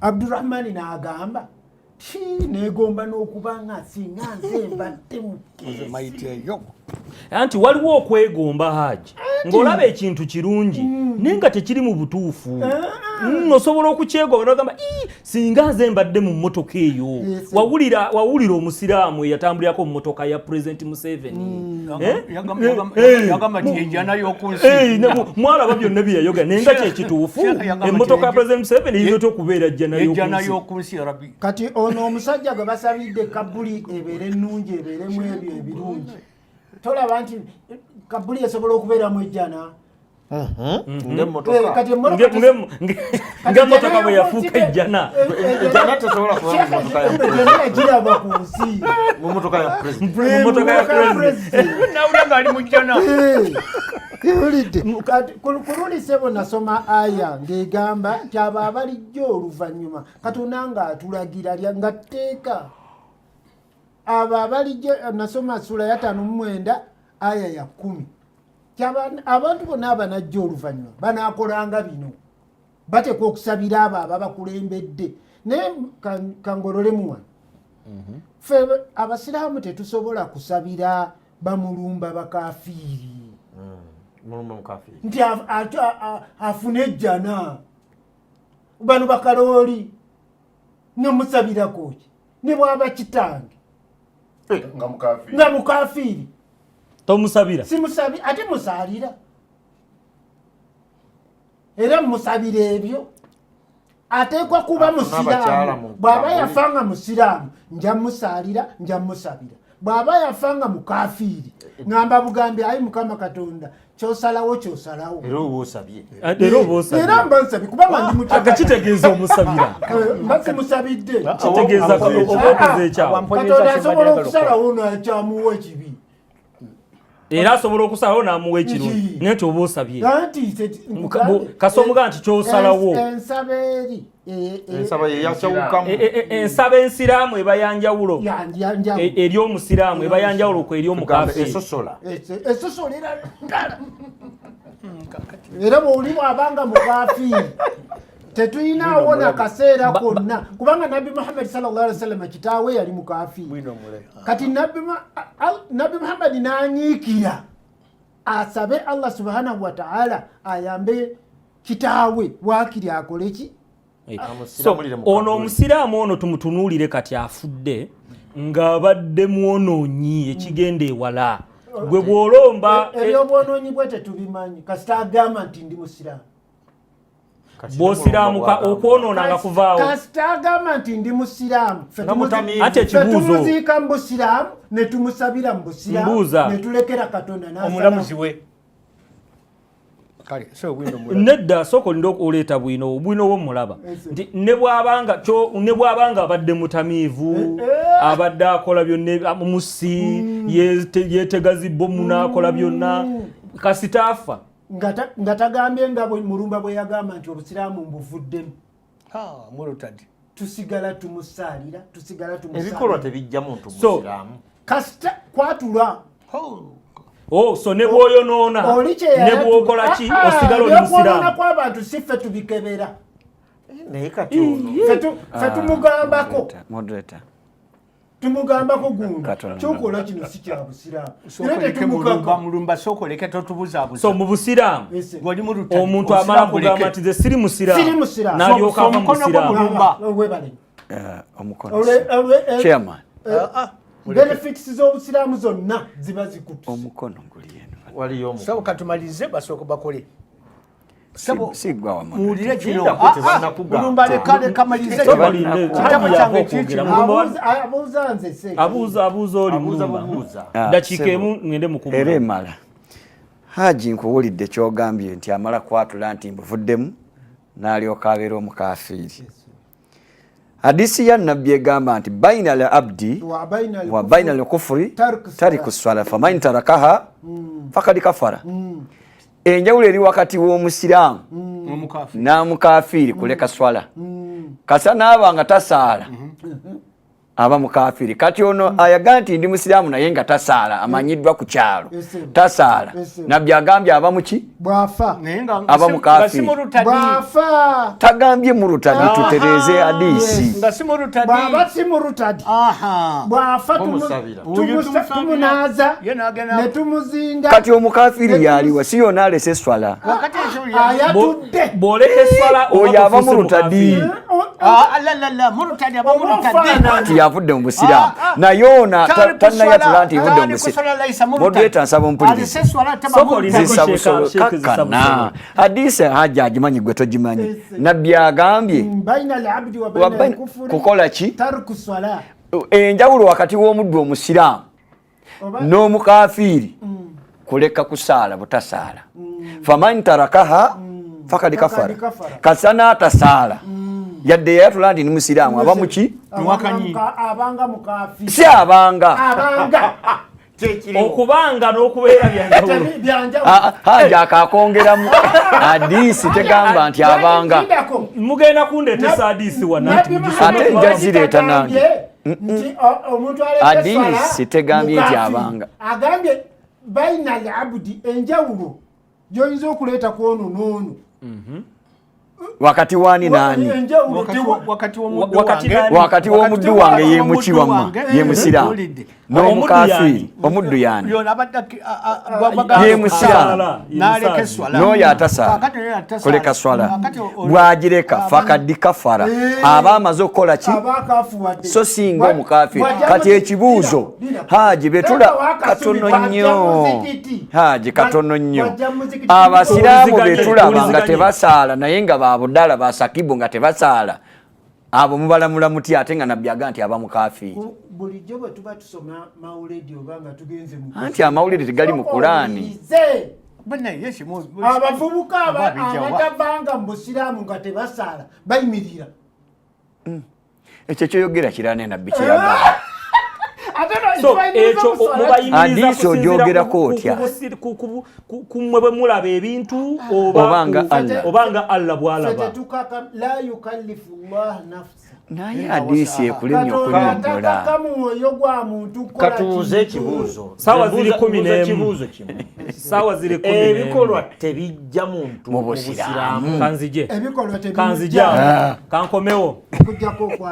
Abdurrahman n'agamba negomba n'okuba nga singa nze mbadde mukeeyo. Anti waliwo okwegomba Haji ng'olaba ekintu kirungi naye nga tekiri mu butuufu. Osobola okukyegomba n'ogamba singa nze mbadde mu mmotoka eyo. Wawulira omusiraamu eyatambulirako mu mmotoka ya President Museveni yagamba nti ejjana y'okunsi mwalaba byonna bye yayoga naye nga kyekituufu emmotoka ya President Museveni eyinza okubeera ejjana y'okunsi. Kati ono omusajja gwe basabidde Kabuli ebeere ennungi ebeeremu ebyo ebirungi tolaba nti Kabuli esobola okubeeramu ejjana ng'emmotoka bwe yafuuka ejjana Ejjana tesobola kuba mu mmotoka ya ejjana giraba ku nsi mu mmotoka ya President. mmotoka ya President nawulira ng'ali mu jjana. Ulidde kululise nasoma aya ng'egamba nti abo abalijjo oluvannyuma Katonda ng'atulagira nga tteeka abo abalijjo nasoma sura ya 5 aya ya 10 abantu bonna abanajja oluvannyuma banaakolanga bino bateekwa okusabira abo ababakulembedde naye kangololemu wano ffe abasiraamu tetusobola kusabira bamulumba bakafiiri nti afune ejjana bano bakalooli nemusabirako ki ne bwaba kitange nga mukafiiri tomusabira simusabi ate musaalira era musabira ebyo ateekwa kuba musiraamu. Bw'aba yafanga musiraamu nja musaalira nja musabira. Bw'aba yafanga mukafiiri ngamba bugambi ayi Mukama Katonda kyosalawo kyosalawo Era oba osabye. Era mba nsabye kubanga ndi mutaka. Akakitegeeza omusabira. Mbasi musabidde. Kitegeeza obakoze ekyawo. Katonda asobola okusalawo n'akyamuwa ekibi. Era asobola okusalawo n'amuwa ekirungi naye ti oba osabye. Kasomuga nti kyosalawo. Ensaba ye yakyawukamu. Ensaba ensiraamu eba yanjawulo. Eri omusiraamu eba yanjawulo ku eri omukafiiri. Esosola. Esosola era ddala. Era bw'oli bw'abanga mukafiiri tetulinawo na kaseera konna kubanga Nabbi Muhammad sallallahu alaihi wasallam kitaawe yali mukafiiri. Kati Nabbi Muhammad n'anyiikira asabe Allah subhanahu wa ta'ala ayambe kitaawe waakiri akole ki. So ono omusiraamu ono tumutunuulire kati afudde ng'abadde mwonoonyi ekigenda ewala gwe bw'olomba ebyobwonoonyi bwe tetubimanyi kasita agamba nti ndi musiraamu. Bw'osiraamuka okwonoona nga kuvaawo kasita agamba nti ndi musiraamu ate ekibuuzo tumuziika mu busiraamu ne tumusabira mu busiraamu ne tulekera Katonda omulamuzi we kale so bwino mulaba nedda sooka olinda oleeta bwino bwo mulaba nti ne bw'abanga abadde mutamiivu abadde akola byonna musi yeetega zibbomu n'akola byonna kasita afa nga tagambye nga mulumba bwe yagamba nti obusiraamu mbuvuddemu mulutadi tusigala tumusaalira ebikolwa tebijja muntu musiraamu kasita kwatula so ne bw'oyonoona ne bw'okola ki osigala oli musiraamu kw'abantu si ffe tubikebera naye kati ono ffe tumugambako moderator tumugambako gunda kyokola kino si kya busiraamu mulumba sookoleke totubuzaabuza so mu busiraamu ng'oli mu lutadi omuntu amala kugamba nti ze siri musiraamu n'alyoka ava mu busiraamu webale omukono chairman benefits z'obusiraamu zonna ziba zikutte omukono guli eno waliyo sabo katumalize basooka bakole sigwa wa muwulire kino mulumba leka malize abuuza nze se abuuza oli mulumba dakiika emu ngende mukumu era emala Haji nkuwulidde kyogambye nti amala kwatula nti mbuvuddemu n'alyoka abeera omukafiiri. Hadisi ya nabbi egamba nti baina al abdi wa baina al kufri tariku swala faman tarakaha faqad kafara. Enjawulo eri wakati w'omusiraamu n'omukafiiri kuleka swala. Kasa n'aba nga tasaala aba mukafiri. Kati ono ayaga nti ndi musiraamu naye nga tasaala amanyiddwa ku kyalo tasaala nabbi agambye aba muki bwafa aba mukafiri bwafa tagambye mu lutadi tutereze hadisi nga si mu lutadi bwaba si mu lutadi bwafa tumunaza ne tumuzinga. kati omukafiri yaliwa si yona alese swala ayatudde boleke swala oyo aba mu lutadi mu lutadi aba mu lutadi yavudde mu busiraamu naye ona tannayatula nti yavudde mu busiraamu. Moderator nsaba ompulirize zisa busolo kakkana hadisi Haji agimanyi gwe togimanyi. Nabbi agambye kukola ki enjawulo wakati w'omuddu omusiraamu n'omukafiiri kuleka kusaala butasaala. Faman tarakaha fakad kafara. Kasana atasaala yadde yatula nti ni musiraamu aba muki abanga mukafiiri si abanga okubanga n'okubeera byanjawulo. Haji akakongeramu hadisi tegamba nti abanga mugenda kundeetesa hadisi wana ate nja zireeta nange omuntu hadisi tegambye nti abanga agambye baina al abdi enjawulo gyoyinza okuleeta kwono n'ono wakati wani nani wakati w'omuddu wange ye muki wamma ye musiraamu n'omukafiri omuddu yani ye musiraamu n'oyo atasaala kuleka swala bw'agireka fakad kafara aba amaze okukola ki so singa omukafiri. Kati ekibuuzo Haji betula katono nnyo Haji katono nnyo abasiraamu betulaba nga tebasaala naye nga babudala basakibu nga tebasaala abo mubalamula muti ate nga nabbi aga nti aba mukafiiri. Bulijjo bwe tuba tusoma mawuledi oba nga tugenze mu anti amawulire tegali mu Qur'ani. Abavubuka abatavanga mu busiraamu nga tebasaala bayimirira ekyo kyoyogera kirane nabbi kyeyagala ekyo mubayimiriza ogyogerako otya kumwe bwe mulaba ebintu obanga Allah bwalaba. naye hadisi ekulemye okunyonyola. katuuze ekibuuzo sawa ziri 11 sawa ziri 11 ebikolwa tebijja muntu mu busiraamu kanzije ebikolwa kanzija kankomewo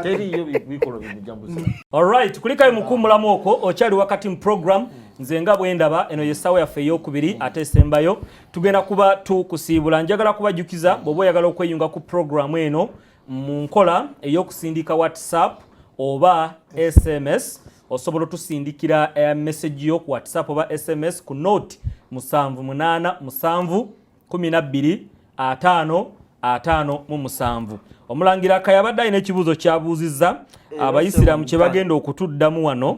teriyo bikolwa bijja mu busiraamu. Alright, kulikayo mukumulamu okwo okyali wakati mu program nze nga bwendaba eno yesawa yaffe ey'okubiri ate esembayo tugenda kuba tukusiibula. Njagala kubajjukiza bw'oba oyagala okweyunga ku program eno mu nkola ey'okusindika WhatsApp oba SMS osobola otusindikira message yo ku WhatsApp oba SMS ku note 7887125557. Omulangira Kayabadde alina ekibuuzo kyabuuzizza abayisiraamu kye bagenda okutuddamu wano.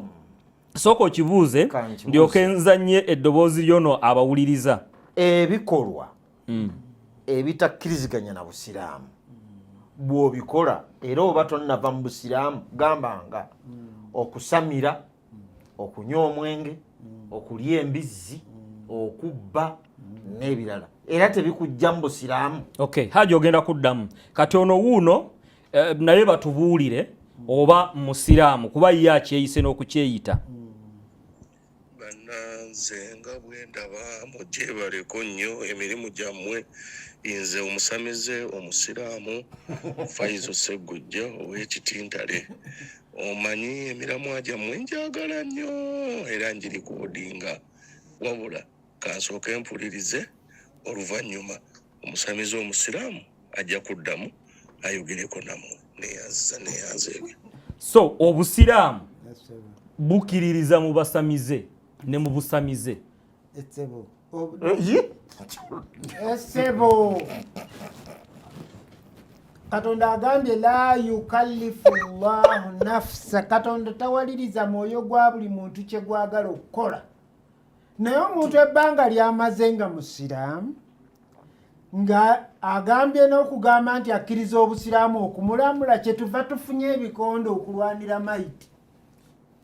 Sooka okibuuze ndyoke nzannye eddoboozi lyono abawuliriza. Ebikolwa ebitakkiriziganya na busiraamu bw'obikola era oba tonnava mu busiraamu gamba nga okusamira, okunywa omwenge, okulya embizzi, okubba n'ebirala era tebikujja mu busiraamu. Okay, haja ogenda kuddamu kati ono wuuno naye batubuulire oba musiraamu kuba ye akyeyise n'okukyeyita. Bannanze nga bwe ndaba mugyebaleko nnyo emirimu gyammwe. Nze omusamize omusiraamu Faizo Sseggujja ow'Ekitintale. Omanyi emiramwa gyammwe njagala nnyo era njiri ku budinga, wabula kansooke mpulirize oluvannyuma omusamize omusiraamu ajja kuddamu ayogereko nammwe neyanze. So obusiraamu bukiririza mu basamize ne mu busamize. Esebo Katonda agambye la yukallifu Allahu nafsa. Katonda tawaliriza mwoyo gwa buli muntu kye gwagala okukola. Naye omuntu ebbanga lyamaze nga musiraamu nga agambye n'okugamba nti akkiriza obusiraamu okumulamula, kyetuva tufunye ebikondo okulwanira maiti.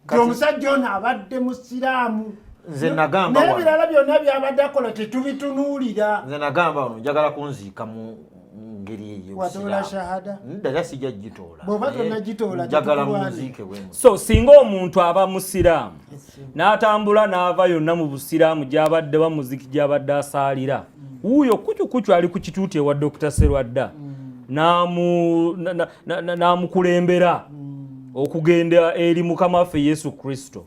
Omusajja ono abadde musiraamu. Nze nagamba wano n'ebirala byonna byabadde akola tetubitunuulira. Nze nagamba wano njagala kunziika mu ngeri eyo. Watola shahada? Ddala sijja gitoola. Bw'oba tonnagitoola njagala munziike bwemu. So singa omuntu aba musiraamu n'atambula n'ava yonna mu busiraamu gy'abadde bamuziki gy'abadde asaalira, wuuyo kucukucu ali ku kituuti ewa Dr. Serwadda n'amukulembera okugenda eri Mukama waffe Yesu Kristo,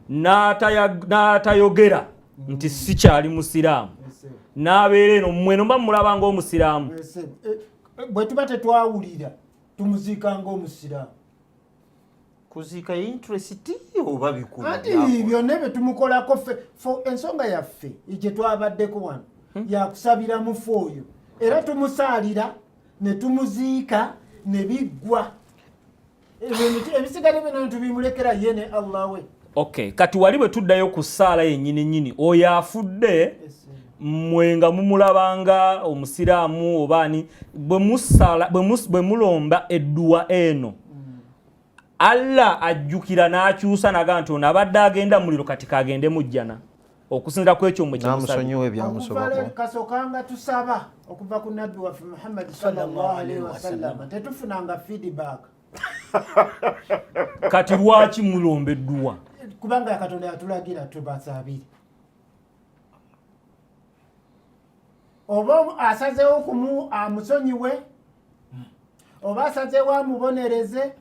n'atayogera nti sikyali musiraamu, n'abeera eno mmwe nomba mulaba ng'omusiraamu. Bwe tuba tetwawulira tumuziika ng'omusiraamu. Kuziika interest oba bikulu. Ati byonna bye tumukolako ffe ensonga yaffe gye twabaddeko wano yakusabira mufu oyo era tumusaalira ne tumuziika ne biggwa. Ebisigale bino tubimulekera ye ne Allah we. Okay, kati wali bwe tuddayo ku ssaala yennyini nnyini oyo afudde mmwe nga mumulabanga omusiraamu obaani bwe mulomba edduwa eno Allah ajjukira n'akyusa naga nti ono abadde agenda muliro kati kagende mujjana okusinzira ku ekyo mmwe kyamusonyiwa ebyamusobako. Kasookanga tusaba okuva ku nabbi waffe Muhammad sallallahu alaihi wasallam tetufunanga feedback. Kati lwaki mulomba edduwa? Kubanga Katonda yatulagira tubasabire. Oba asazeewo amusonyiwe oba asazeewo amubonereze.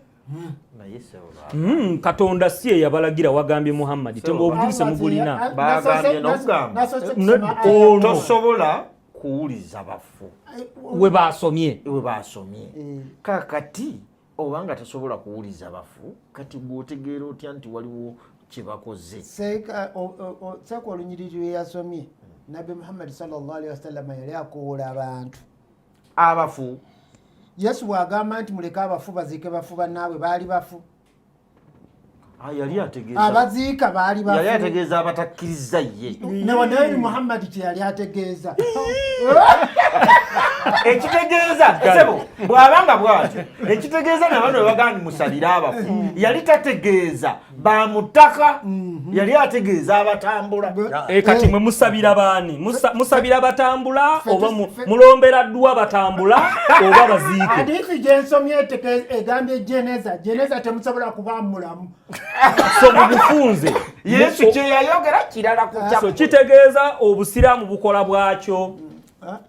Katonda si ye yabalagira wagambye Muhammad temba obujulize mugulina. Tosobola kuwuliza bafu we baasomye. Kakati obanga tasobola kuwuliza bafu kati bw'otegeera otya nti waliwo kye bakoze. Seeka olunyiriri lwe yasomye Nabbi Muhammad sallallahu alaihi wasallam yali akoola abantu abafu. Yesu bw'agamba nti muleke abafu baziike bafu bannaabwe baali bafu. Yali ategeeza abaziika baali bafu. Yali ategeeza abatakkiriza ye. Nabi Muhammad kye yali ategeeza. Ekitegeeza sebo bw'abanga bw'atyo ekitegeeza n'abantu bwe bagamba musalire abafu yali tategeeza bamutaka yali ategeeza abatambula. Kati mwe musabira baani? Musabira batambula oba mulombera dduwa batambula oba baziike? Hadithi gye nsomye egambye jeneza temusobola kuba mulamu. So mu bufunze Yesu kye yayogera kirala ku so kitegeeza obusiraamu bukola bwakyo.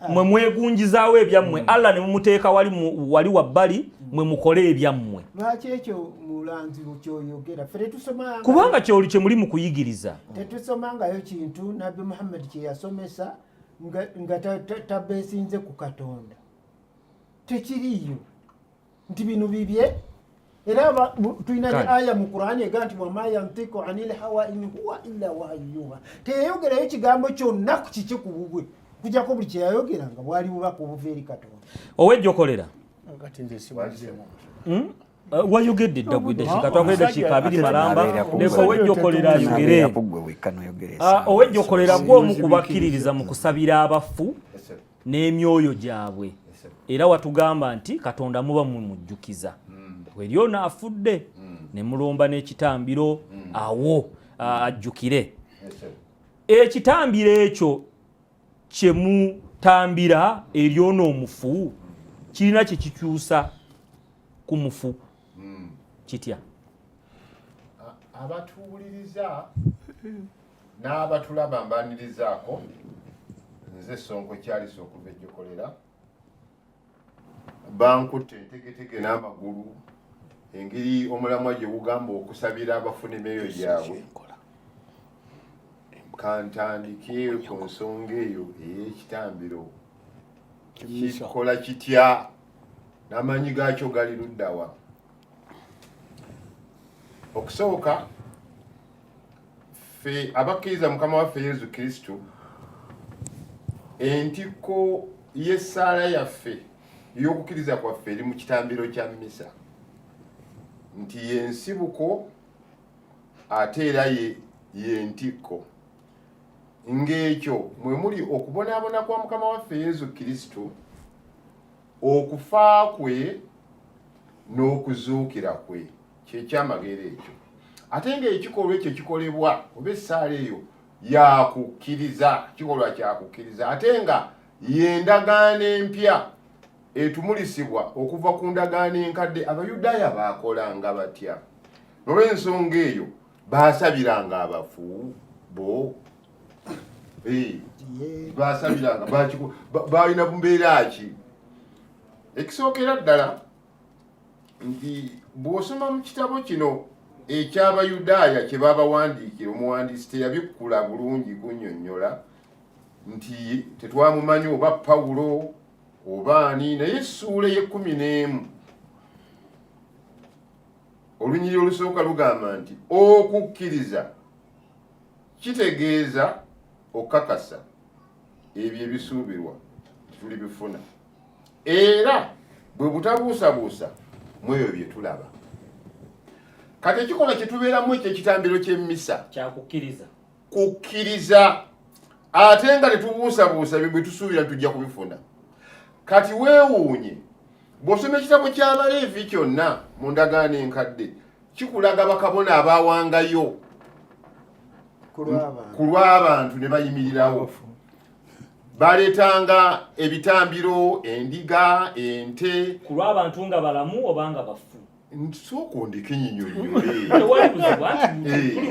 Mwe mwegunjizaawo ebyammwe Allah ne mumuteeka wali wabbali mwe mukole ebyammwe. Lwaki ekyo mulanzi kyoyogera? Ffe tetusoma kubanga kyoli kye muli mu kuyigiriza. Tetusomangayo kintu Nabbi Muhammad kye yasomesa nga tabeesinze ku Katonda. Tekiriyo nti bino bibye. Era tulina aya mu Qur'ani ega nti wama yantiqu anil hawa in huwa illa wahyuha. Teyayogerayo ekigambo kyonna ku kiki ku bubwe kujjako buli kye yayogera nga bwali bubaka obuva eri Katonda. Owejjokolera wayogedde ddagwidde kikatwagwedde kikabiri malamba leka owejjokolera ayogere. Owejjokolera gw'omu kubakkiririza mu kusabira abafu n'emyoyo gyabwe era watugamba nti Katonda muba mumujjukiza weri ono afudde ne mulomba n'ekitambiro awo ajjukire ekitambiro ekyo kye mutambira eri ono omufu kirina kye kikyusa ku mufu kitya abatuwuliriza n'abatulaba mbanirizaako nze Sonko Charles okubejjokolera bankutte entegetege n'amagulu engeri omulamwa gye gugamba okusabira abafuna emyoyo gyabwe kantandike ku nsonga eyo ey'ekitambiro kikola kitya n'amanyi gaakyo gali luddawa. Okusooka ffe abakkiriza Mukama waffe Yesu Kristo entikko y'essaala yaffe y'okukkiriza kwaffe eri mu kitambiro kya mmisa nti yensibuko ate era ye ntikko ng'ekyo mwe muli okubonaabona kwa Mukama waffe Yesu Kristo okufa kwe n'okuzuukira kwe kyekyamagero ekyo ate ng'ekikolwa ekyo kikolebwa oba essaala eyo yakukkiriza kikolwa kyakukkiriza ate nga y'endagaano empya etumulisibwa okuva ku ndagaano enkadde Abayudaaya baakolanga batya olw'ensonga eyo baasabiranga abafu bo baasabiranga balina mbeera ki ekisookera ddala nti bw'osoma mu kitabo kino eky'Abayudaaya kye baabawandiikira omuwandiisi teyabikkula bulungi kunnyonnyola nti tetwamumanyi oba Pawulo oba ani naye essuula ye-11 olunyiri olusooka lugamba nti okukkiriza kitegeeza okakasa ebyo ebisuubirwa tuli bifuna era bwe butabuusabuusa mweyo bye tulaba kati ekikola kye tubeeramu ekyo ekitambiro ky'emmisa kyakukkiriza kukkiriza ate nga tetubuusabuusa bye tusuubira tujja kubifuna kati weewuunye bw'osoma ekitabo ky'Abaleevi kyonna mu ndagaano enkadde kikulaga bakabona abaawangayo ku lw'abantu ne bayimirirawo baleetanga ebitambiro endiga ente ku lw'abantu nga balamu oba nga bafu sooka ondeke nyinyonnyole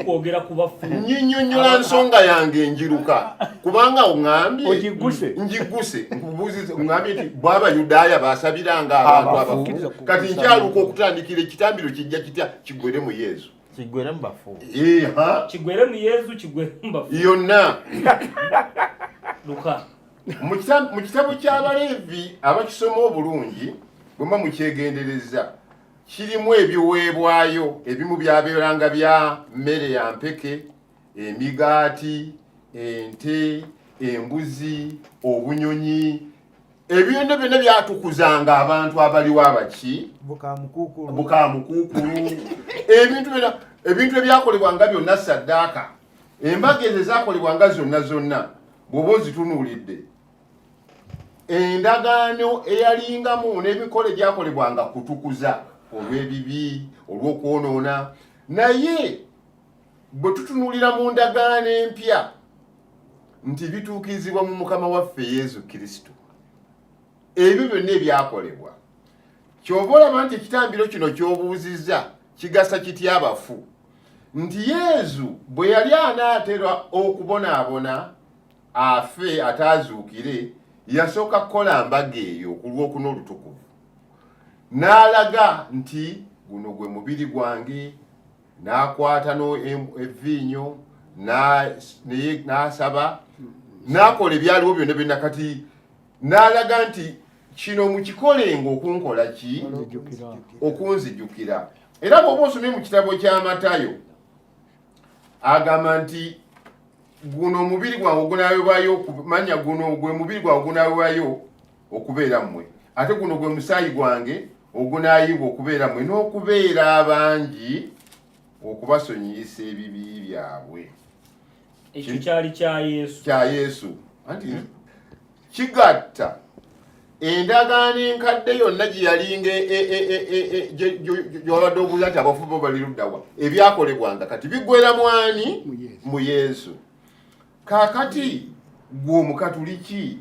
kwogera ku bafu nyinyonnyola nsonga yange enjiruka kubanga oŋambye njiguse nkubuuziza oŋambye nti bw'Abayudaaya baasabiranga abantu abafu kati nkyaluka okutandikira ekitambiro kijja kitya kiggwere mu Yesu kigwere mu bafu kigwere mu Yesu kigwere mu bafu yonna luka mu kitabo ky'Abaleevi abakisoma obulungi bwemba mukyegendereza kirimu ebiweebwayo ebimu byabeeranga bya mmere ya mpeke emigaati ente embuzi obunyonyi ebyonna byonna byatukuzanga abantu abaliwo abaki bukamukuukulu ebintu ebyakolebwanga byonna saddaaka embaga ezo ezaakolebwanga zonna bw'oba ozitunuulidde endagaano eyalingamu n'emikolo egyakolebwanga kutukuza olw'ebibi olw'okwonoona naye bwe tutunuulira mu ndagaano empya nti bituukirizibwa mu Mukama waffe Yesu Kristo ebyo byonna ebyakolebwa ky'oba olaba nti ekitambiro kino ky'obuuzizza kigasa kitya abafu nti Yesu bwe yali anaatera okubonaabona afe ataazuukire yasooka kukola mbaga eyo ku lw'okuna olutukuvu n'alaga nti guno gwe mubiri gwange n'akwata eviinyo n'asaba n'akola ebyaliwo byonna byonna kati n'alaga nti kino mukikolenga okunkola ki okunzijjukira era bw'oba osomye mu kitabo kya Matayo agamba nti guno omubiri gwange ogunaawebwayo kumanya guno gwe mubiri gwange ogunaawebwayo okubeera mmwe ate guno gwe musaayi gwange ogunaayibwa okubeera mmwe n'okubeera abangi okubasonyiyisa ebibi byabwe ekyo kyali kya Yesu anti kigatta endagaano enkadde yonna gye yalinga gyobadde obuuza nti abafu bo bali luddawa ebyakolebwanga kati biggwera mwani mu Yesu. Kaakati gwe omukatuliki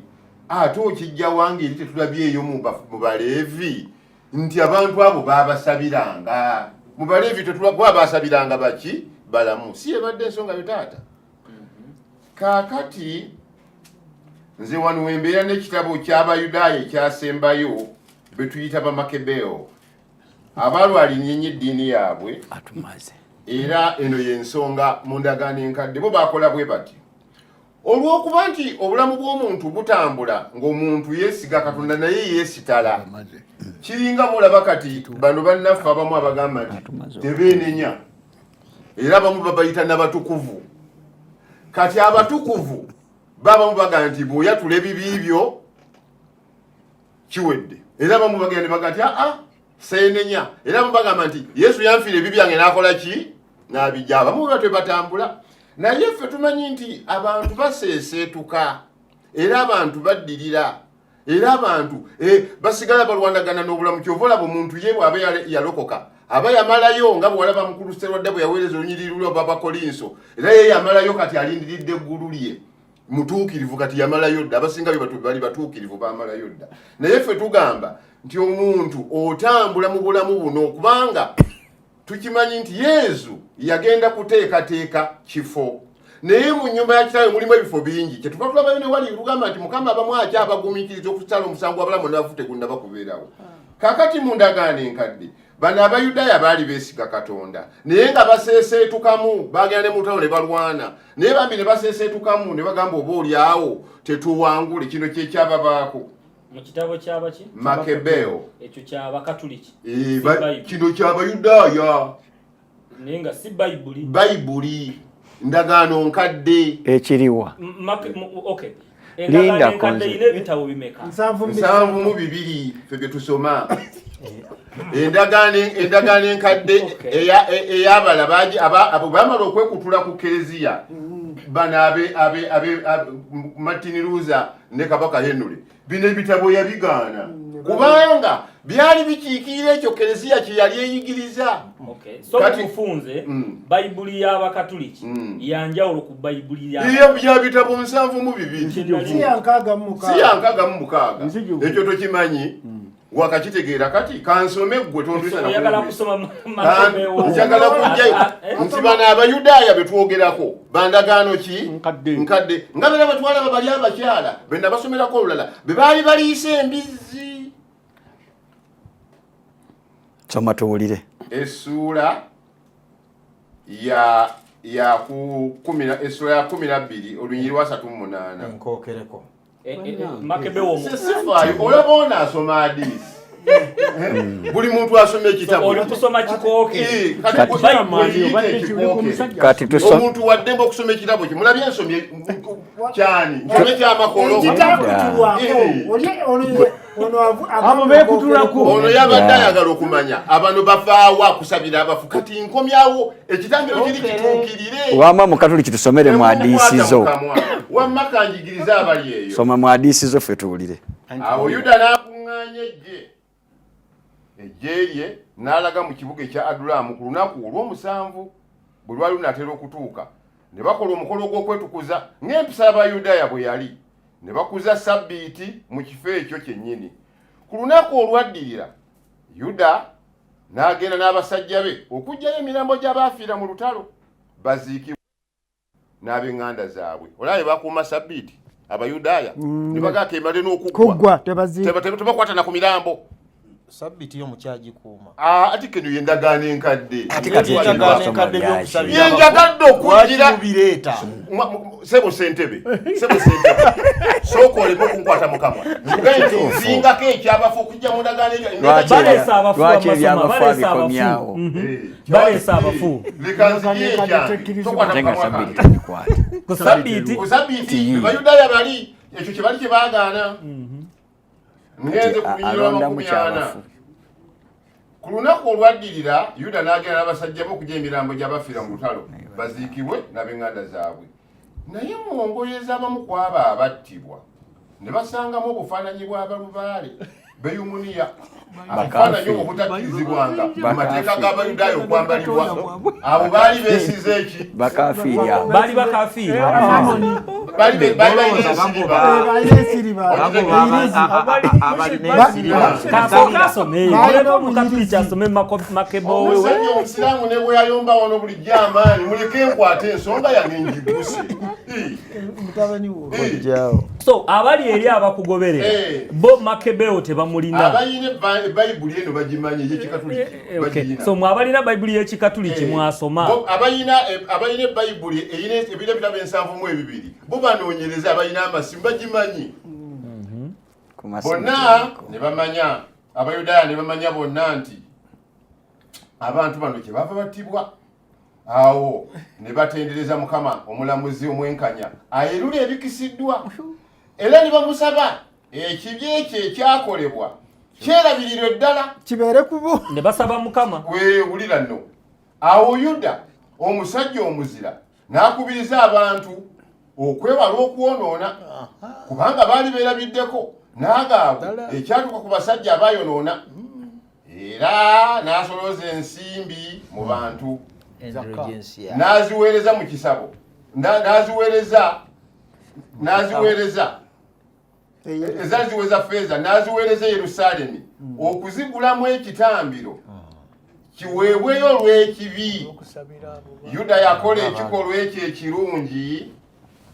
ate okijja wange eri tetulabyeyo mu Baleevi nti abantu abo babasabiranga mu Baleevi babasabiranga baki balamu si ebadde ensonga yo taata. Kaakati nze wano wembeera n'ekitabo ky'Abayudaaya ekyasembayo betuyita Bamakebeo abalwalinnye eddiini yaabwe era eno y'ensonga mu ndagaano enkadde bo bakola bwe bati olw'okuba nti obulamu bw'omuntu butambula ng'omuntu yeesiga Katonda naye yeesitala kiringa mulaba kati bano bannaffe abamu abagamba nti tebeenenya era abamu babayita n'abatukuvu. Kati abatukuvu babamu bagamba nti bw'oyatula ebibi byo kiwedde era abamu bagenda baga nti seenenya era abamu bagamba nti Yesu yanfiira ebibi byange n'akola ki n'abijja. Abamu batwe batambula naye ffe tumanyi nti abantu baseeseetuka era abantu baddirira era abantu basigala balwanagana n'obulamu. Kyova olaba omuntu ye bw'aba yalokoka aba yamalayo nga bw'olaba mukulu Sserwadda bwe yaweereza olunyiriri lwe Babakolinso era ye yamalayo kati alindiridde eggulu lye mutuukirivu kati yamalayo dda. Abasinga bali batuukirivu bamalayo dda. Naye ffe tugamba nti omuntu otambula mu bulamu buno kubanga tukimanyi nti Yesu yagenda kuteekateeka kifo naye mu nnyumba ya kitaawe mulimu ebifo bingi kyetuva tulabayo ne wali tugamba nti Mukama abamu akyabagumiikiriza okusala omusango abalamu n'abafu tegunnaba kubeerawo. Kaakati mu ndagaano enkadde bano Abayudaaya baali beesiga Katonda naye nga baseeseetukamu bagenda ne mu lutalo ne balwana naye bambi ne baseeseetukamu ne bagamba oba olyawo tetuwangule. Kino kyekyababaako mu kitabo kyabaki Makebeo ekyo ky'Abakatuliki kino ky'Abayudaaya naye nga si Bayibuli ndagaano nkadde ekiriwa okay. Linda Nkadde ine ebitabo bimeka 7 ffe bye tusoma endagaano enkadde eyabala bamala okwekutula ku Kereziya bano Martin Luther ne Kabaka Henry bino ebitabo yabigaana kubanga byali bikiikirira ekyo Kereziya kye yali eyigiriza. So mufunze Bayibuli y'Abakatuliki yanjawulo ku Bayibuli ya bitabo 7 si yankaaga mu mukaaga ekyo tokimanyi wakakitegeera kati kansome gwe oyagala kusoma njagala kujjayo nti bano Abayudaaya betwogerako bandagaano ki nkadde nga bera batwalaba bali abakyala benda basomerako olulala be baali baliisa embizzi. soma tuwulire essuula ya 12 olunyiri lwa 38 nkookereko Makebeo sifaayo olaba onaasoma hadiisi buli muntu asoma ekitabo oli kusoma kikooke kati tusome omuntu waddembe okusoma ekitabo kye mulabye ensomye kyani nsome kyamakolo ono yabadde ayagala okumanya abano bafaawa kusabira abafu kati nkomyawo ekitambiro kiri kituukirire wama mukatuliki tusomere mu hadiisi zo wamma kanjigiriza abali eyo soma mu hadiisi zo ffe tuwulire. Awo Yuda n'akuŋŋaanya ejje lye n'alaga mu kibuga ekya Adulamu ku lunaku olw'omusanvu bwe lwali lunaatera okutuuka ne bakola omukolo gw'okwetukuza ng'empisa y'Abayudaaya bwe yali ne bakuza Sabbiiti mu kifo ekyo kyennyini. Ku lunaku olwaddirira Yuda n'agenda n'abasajja be okuggyayo emirambo gy'abaafiira mu lutalo baziikibwe n'ab'eŋŋanda zaabwe. Olaba bakuuma Sabbiiti Abayudaaya ne bagaaka emale n'okuggwa tebakwata na ku mirambo. Sabbiiti yo mukyagikuuma ati keno yendagaano enkadde yenjagadde okugira mubireeta sebo sentebe sooka oleme okunkwata mukamwa nti nzingako ekyabafu okujja mu ndagaano lwaki ebyabafu abikomyawo baleesa abafu lekanziye ekyange tokwata mukamwa ku Sabbiiti Abayudaaya bali ekyo kye bali kye baagaana. Ngenze ku binyirwa 40 ku lunaku olwaddirira Yuda n'agenda n'abasajja be okujja emirambo gy'abafiira mu lutalo baziikibwe n'ab'eŋŋanda zaabwe. Naye mu ngoye z'abamu ku abo abattibwa ne basangamu obufaananyi bw'abalubaale beyumuniya obufaananyi obwo butakkirizibwanga mu mateeka g'abayudaaya okwambalibwa abo baali beesize eki bakafiirya baali bakafiirya omusajja omusiraamu ne bwe yayomba wano bulijjo amaanyi muleke enkwata ensonga yange njiguse so abali eri abakugoberera bo Makebeo tebamulina abayina bayibuli eno bagimanyi ey'ekikatuliki so mwabalina bayibuli y'ekikatuliki mwasoma abayina bayibuli eyina ebiro bitabo 72 bo banoonyereza abayina amasimu bagimanyi bonna ne bamanya abayudaaya ne bamanya bonna nti abantu bano kye bava battibwa awo ne batendereza Mukama omulamuzi omwenkanya ayerula ebikisiddwa era ne bamusaba ekibi ekyo ekyakolebwa kyerabirirwe ddala kibeere kubo ne basaba Mukama weewulira nno awo Yuda omusajja omuzira n'akubiriza abantu okwewala okwonoona kubanga baali beerabiddeko n'agaabo ekyatuuka ku basajja abaayonoona era n'asolooza ensimbi mu bantu n'aziweereza mu kisabo n'aziweereza ezaziweza feeza n'aziweereza Yerusaalemi okuzigulamu ekitambiro kiweebweyo olw'ekibi. Yuda yakola ekikolwa ekyo ekirungi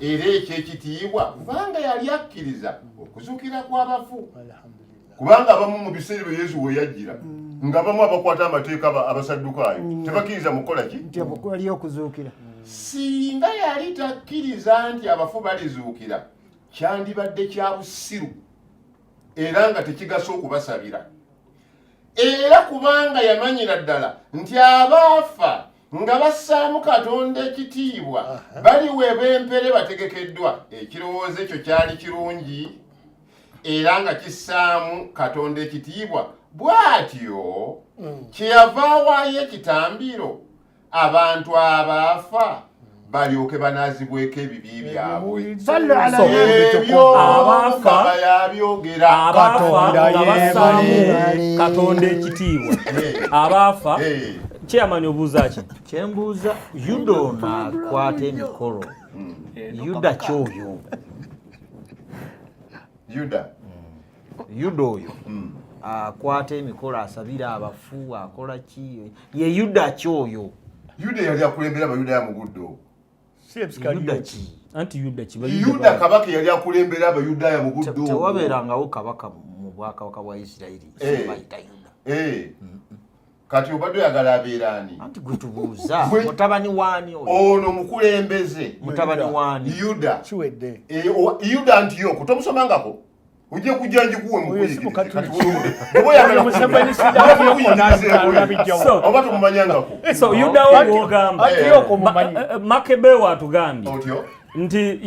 era ekyekitiibwa kubanga yali akkiriza okuzuukira kw'abafu, kubanga abamu mu biseera bye Yesu we yajjira nga bamu abakwata amateeka abasaddukaayo tebakkiriza mukola ki nti ali okuzuukira. Singa yali takkiriza nti abafu balizuukira kyandibadde kya busiru era nga tekigasa okubasabira, era kubanga yamanyira ddala nti abaafa nga bassaamu Katonda ekitiibwa baliweebwa empere bategekeddwa. Ekirowoozo ekyo kyali kirungi era nga kissaamu Katonda ekitiibwa, bw'atyo kyeyava awaayo ekitambiro abantu abaafa balyoke banaazibweko ebibi byabwe. Ebyo abaafa yabyogera nga bassaamu Katonda ekitiibwa. Abaafa kyeyamani obuuza ki? Kyembuuza Yuda ono akwata emikolo. Yuda kyoyo. Yuda oyo akwata emikolo, asabira abafu, akola ki? Ye Yuda kyoyo. Yuda yali akulembera abayudaaya mu buddo. Yuda ki? Anti Yuda ki? Yuda kabaka yali akulembera abayudaaya mu buddo. Tewabeerangawo kabaka mu bwakabaka bwa Isirayiri bayita Yuda. Kati obadde oyagala abeeraani? Anti gwe tubuuza mutabani waani oyo? Ono mukulembeze mutabani waani? Yuda. Kiwedde. Yuda Antiyoko tomusomangako? Ujje kujja njikuwe mukuyigirize. Oba tomumanyangako? So Yuda oyo ogamba Makebeo atugambye nti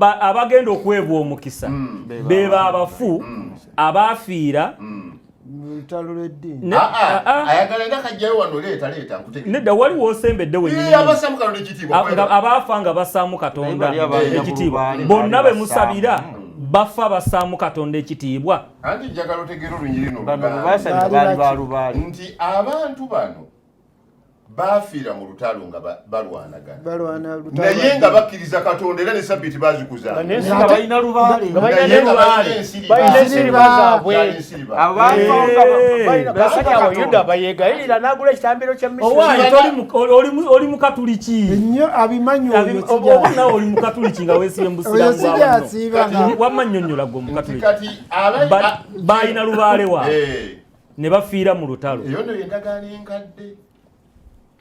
abagenda okuweebwa omukisa beba abafu abaafiira lutalo lw'eddiini. Ayagala enda kajjayo wano leeta nedda waliwo osembedde wennyini abasaamu Katonda ekitiibwa, abaafa nga basaamu Katonda ekitiibwa, bonna be musabira bafa basaamu Katonda ekitiibwa. Anti njagala otegeera olunyiri luno baali balubaali nti abantu bano baafiira mu lutalo nga balwanagana naye nga bakkiriza Katonda era ne Sabbiiti baazikuzaanga nga balina lubaale, naye nga balina ensiriba zaabwe. Yuda bayegayirira n'agula ekitambiro ky'Emisiri. Owaayi oli mukatuliki ennyo abimanyi oba nawe oli mukatuliki nga weesibye mbusiramu wamma nnyonnyola gwe omukatuliki baalina lubaale waabwe ne bafiira mu lutalo. Eyo nno y'endagaano enkadde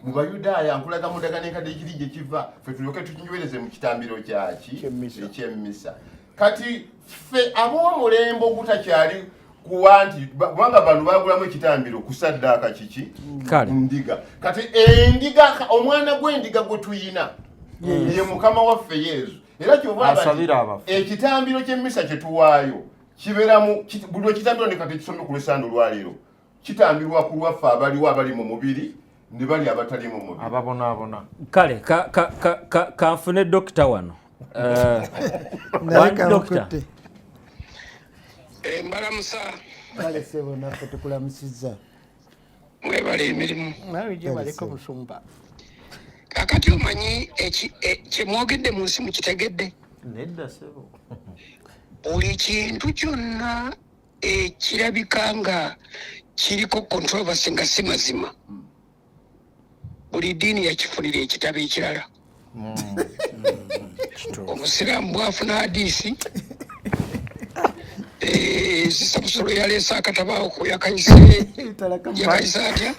mu Bayudaaya, nkulaga mu ndagaano enkadde ekiri gye kiva, ffe tulyoke tukinywereze mu kitambiro kyaki eky'emmisa. Kati ffe ab'omulembe ogutakyali kuwa nti kubanga bano bagulamu ekitambiro ku ssaddaaka kiki? Ndiga. Kati endiga, omwana gw'endiga gwe tuyina ye Mukama waffe Yesu. Era kyova ekitambiro ky'emmisa kye tuwaayo kibeeramu buli ekitambiro ne kati kisomye ku lwesande olwaleero kitambirwa ku lwaffe abaliwo abali mu mubiri ne bali abatali mu mubiri ababonaabona. Kale kanfune dokita wano. Mbalamusa. Kale sebo naffe tukulamusizza. Mwebale emirimu. Nawe gye baleko busumba. Kakati omanyi kyemwogedde mu nsi mukitegedde? Nedda sebo. Buli kintu kyonna ekirabika nga kiriko controversy nga si mazima. Buli ddiini yakifunira ekitabo ekirala. Omusiraamu bwafuna hadisi Samusolo yaleesa akatabawo ku yakayise atya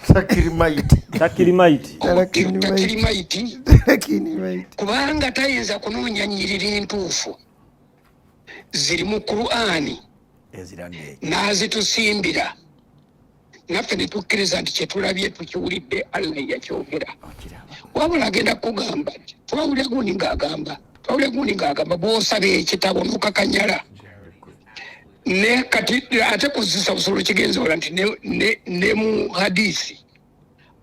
takirimaiti kubanga tayinza kunoonya nnyiriri ntuufu ziri mu Qur'ani n'azitusimbira naffe ne tukkiriza nti kyetulabye tukiwulidde Allah yakyogera wabula agenda kugamba twawulira gundi ng'agamba bw'osaba ekitabo n'okakanyala ne kati ate kuzisa busolo kigenza ola nti ne mu hadisi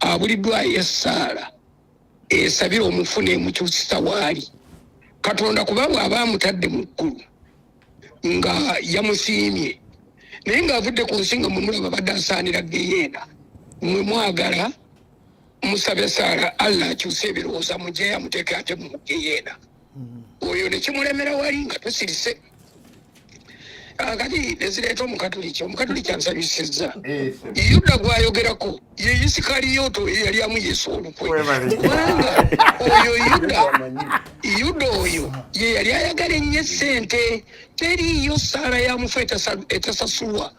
abuliddwayo essaala esabira omufu n'emukyusisa waali Katonda kuba bw'aba amutadde mu ggulu nga yamusiimye naye ng'avudde ku nsi nga mwe mulaba badde asaanira geyeena mwe mwagala musabe essaala Allah akyuse ebirowooza mugye yamuteeke ate mu geyeena oyo ne kimulemera wali nga tusirise kati nezireeta omukatuliki ansabisizza Yuda gwayogerako ye Isikaliyoto eyalyamu Yesu olukwe kubanga oyo Yuda oyo ye yali ayagala ennyo essente teriiyo ssaala ya mufu etasasulwa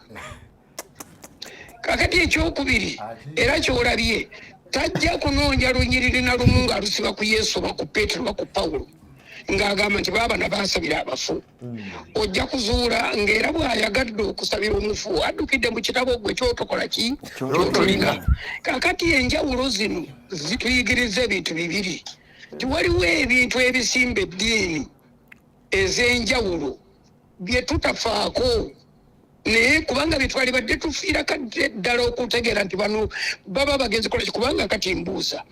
kakati ekyokubiri era kyolabye tajja kunoonya lunyiriri na lumu ng'alusiba ku Yesu oba ku Peetero oba ku Pawulo ng'agamba nti baabana baasabira abafu ojja kuzuula ng'era bw'ayagadde okusabira omufu addukidde mu kitabo gwe kyotokola ki kyotolina kakati enjawulo zino zituyigiriza ebintu bibiri nti waliwo ebintu ebisimba eddiini ez'enjawulo bye tutafaako naye kubanga byetwali badde tufiira kadde ddala okutegeera nti bano baba bagenzi kola ki kubanga kati mbuuza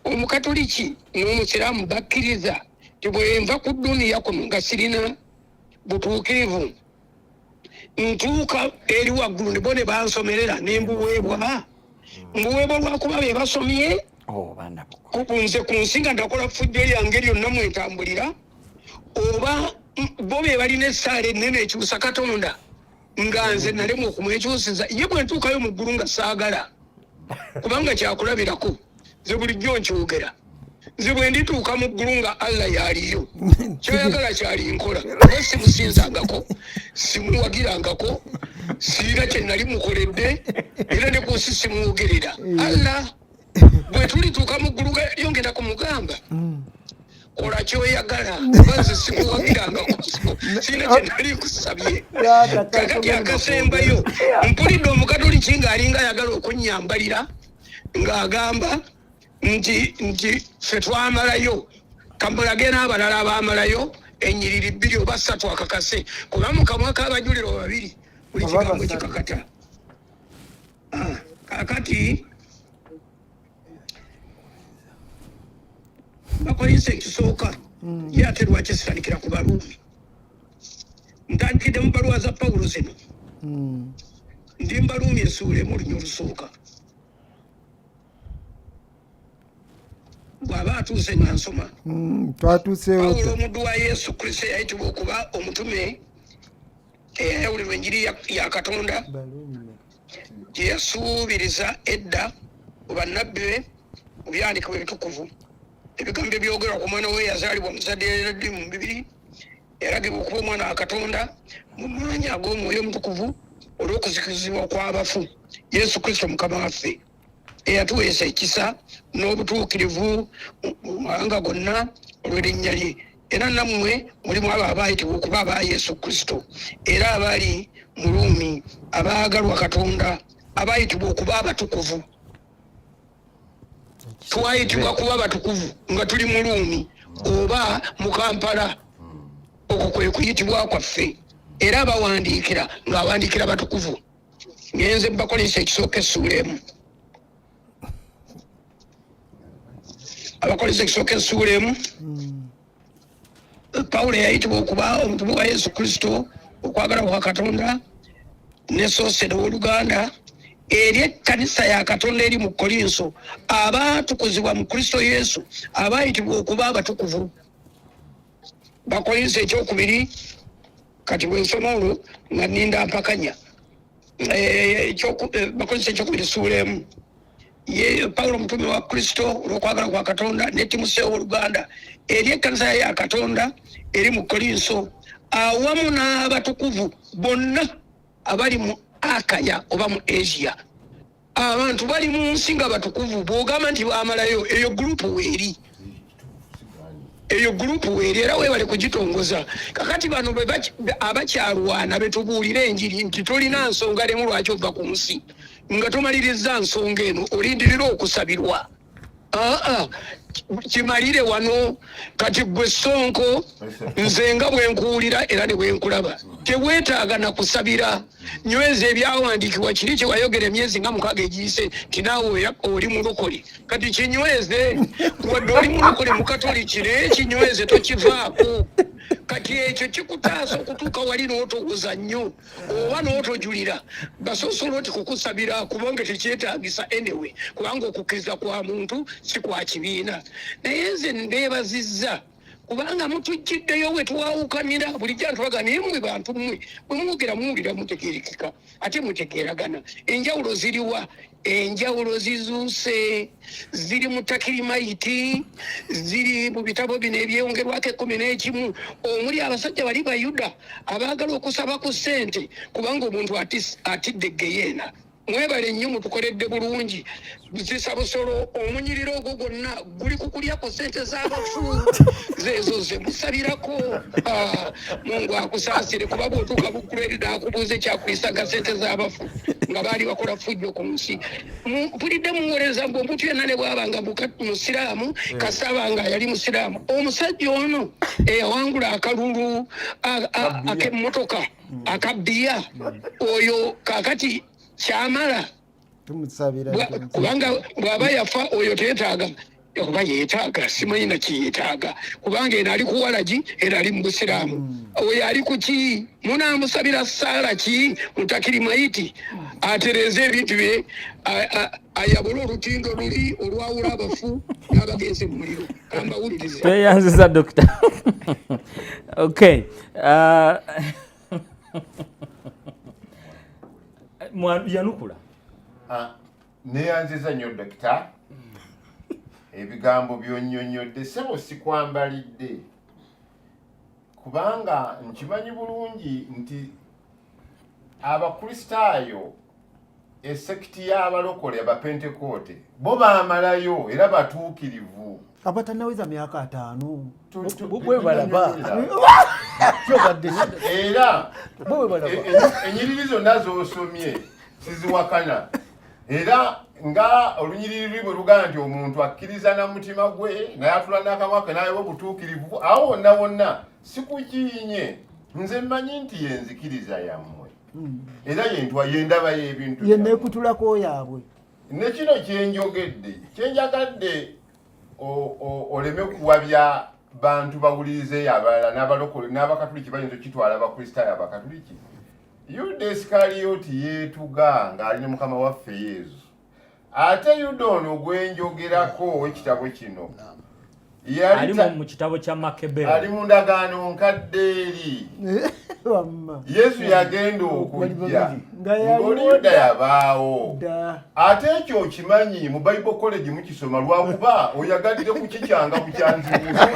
omukatoliki n'omusiraamu bakkiriza bwenva ku duniya kuno nga sirina butuukirivu ntuuka eri waggulu ne bo ne bansomerera ne mbuweebwa lwakuba be basomye nze ku nsi nga ndakola fujjo lyange lyonna mwentambulira oba bo be balina essaala ennene ekyusa Katonda nga nze nalemu okumwekyusiza ye bwe ntuukayo mu ggulu nga saagala kubanga kyakulabirako nze bulijjo nkyogera nze bwe ndituuka mu ggulu nga Allah yaliyo kyoyagala kyali nkola oba simusinzangako simuwagirangako siina kye nali mukoledde era ne ku nsi simuwogerera Allah bwe tulituuka mu ggulu yongera kumugamba kola kyoyagala oba nze simuwagirangako siina kye nali kusabye kakati akasembayo mpulidde omukatoliki ng'alinga ayagala okunnyambalira ng'agamba nti ffe twamalayo kamulage n'abalala abamalayo ennyiriri 2 oba 3 akakase kuba mu kamwa k'abajuliro babiri buli kigambo kikakata kakati bakolinsa ekisooka ye ate lwaki sitandikira ku Baruumi ntandikidde mu baluwa za Pawulo zino ndi mu Baruumi essuula emu olunya olusooka bw'aba atuuse nga nsoma twatuuseewo Pawulo omuddu wa Yesu Kristo yayitibwa okuba omutume eyayawulirwa enjiri ya Katonda gye yasuubiriza edda mu bannabbi be mu byandikibwa ebitukuvu ebigambo ebyogerwa ku mwana we yazaalibwa muzadde eraddi mu bibiri yaragibwa okuba omwana wa Katonda mu maanyi ag'omwoyo omutukuvu olw'okuzikizibwa kw'abafu Yesu Kristo mukama waffe eyatuweesa ekisa n'obutuukirivu mu mawanga gonna olw'erinnya lye era nammwe mulimu abo abaayitibwa okuba aba Yesu Kristo era abali mu Ruumi abaagalwa Katonda abaayitibwa okuba abatukuvu twayitibwa kuba abatukuvu nga tuli mu Ruumi oba mu Kampala okwo kwe kuyitibwa kwaffe era abawandiikira ng'awandiikira abatukuvu ngenze bakolesa ekisooka essuula emu abakolesa ekisooka essuula emu Pawulo yayitibwa okuba omutume wa Yesu Kristo okwagala kwa Katonda ne Sosero w'Oluganda eri ekkanisa ya Katonda eri mu Kolinso abaatukuzibwa mu Kristo Yesu abaayitibwa okuba abatukuvu. Bakolinso ekyokubiri kati bwe nsoma olwo nga nninda mpakanya. Bakolinso ekyokubiri suulemu. Ye Paulo mutume wa Kristo olw'okwagala kwa Katonda ne Timoseewo w'Oluganda eri ekkanisa ya Katonda eri mu Kolinso awamu n'abatukuvu bonna abali mu Akaya oba mu Asia. Abantu bali mu nsi nga batukuvu bw'ogamba nti baamalayo eyo gurupu weeri. Eyo gurupu weeri era weebale kugitongoza. Kakati bano abakyalwana betubuulira enjiri nti tolina nsonga lemu lwaki ova ku nsi nga tomaliriza nsonga eno olindirira okusabirwa. Kimalire wano kati gwe Sonko nze nga bwe nkuwulira era ne bwe nkulaba teweetaaga na kusabira. Nyweza ebyawandiikibwa kiri kye wayogera emyezi nga 6 egiyise nti naawe oli mulokole. Kati kinyweze wadde oli mulokole mu Katoliki naye kinyweze tokivaako. Kati ekyo kikutaasa okutuuka wali n'otowuza nnyo oba n'otojulira basosola oti kukusabira kubanga tekyetaagisa anyway kubanga okukkiriza kwa muntu si kwa kibiina. Naye nze ndeebazizza kubanga mutujjiddeyo we twawukanira bulijjo ntubaga naye mmwe bantu mmwe bwe mwogera muwulira mutegeerekeka ate mutegeeragana. Enjawulo ziriwa? Enjawulo zizuuse ziri mu Takirimayiti ziri mu bitabo bino ebyeyongerwako 11 omuli abasajja bali Bayuda abaagala okusaba ku ssente kubanga omuntu atidde Geyeena. Mwebale nnyo mutukoledde bulungi. Zisabusolo omunyiriro ogwo gwonna guli kukulya ku ssente z'abafu zeezo ze musabirako. Mungu akusaasire kuba bw'otuuka Bukulweri akubuuza ekyakulisaga ssente z'abafu nga baali bakola fujjo ku nsi. Mpulidde muweereza mbu omuntu yenna ne bw'abanga musiraamu Kasaba nga yali musiraamu omusajja ono eyawangula akalulu ak'emmotoka akabbiya oyo kaakati kyamala kubanga bw'aba yafa oyo teetaaga oba yeetaaga simanyi na kiyeetaaga kubanga eno ali ku walagi era ali mu busiraamu. Oyo ali ku ki? Munaamusabira ssaala ki mu Takirimayiti atereeze ebintu bye ayabule olutindo luli olwawula abafu n'abagenze mu muliro. Kambawulirize. Tweyanziza Dokita. Okay. Yanukula neyanziza nnyo Dokita ebigambo byonnyonnyodde sebo sikwambalidde kubanga nkimanyi bulungi nti abakristaayo esekiti y'abalokole abapentekote bo baamalayo era batuukirivu abatanaweza myaka 5 bwe balaba era enyiriri zonna z'osomye siziwakana era nga olunyiriri bwe lugaa nti omuntu akkiriza na mutima gwe naye atula n'akamwa ke nayewo butuukirivu awo wonna wonna sikukiinye nze mmanyi nti yenzikiriza yammwe era yendaba y'ebintu yenneekutulako yaabwe ne kino kyenjogedde kyenjagadde oleme kuwabya bantu bawulirize abalala n'abalokole n'abakatuliki bayinza okitwala abakristaayo abakatuliki. Yuda Isikaliyooti yeetuga ng'ali ne mukama waffe Yesu ate Yuda ono gwenjogerako w'ekitabo kino ali mu kitabo kya Makebero ali mu ndagaano nkadde eri Yesu yagenda okujja ng'oli Yuda yabaawo ate ekyo okimanyi mu Bible College mukisoma lwakuba oyagadde kukikyanga bukyanzibuuza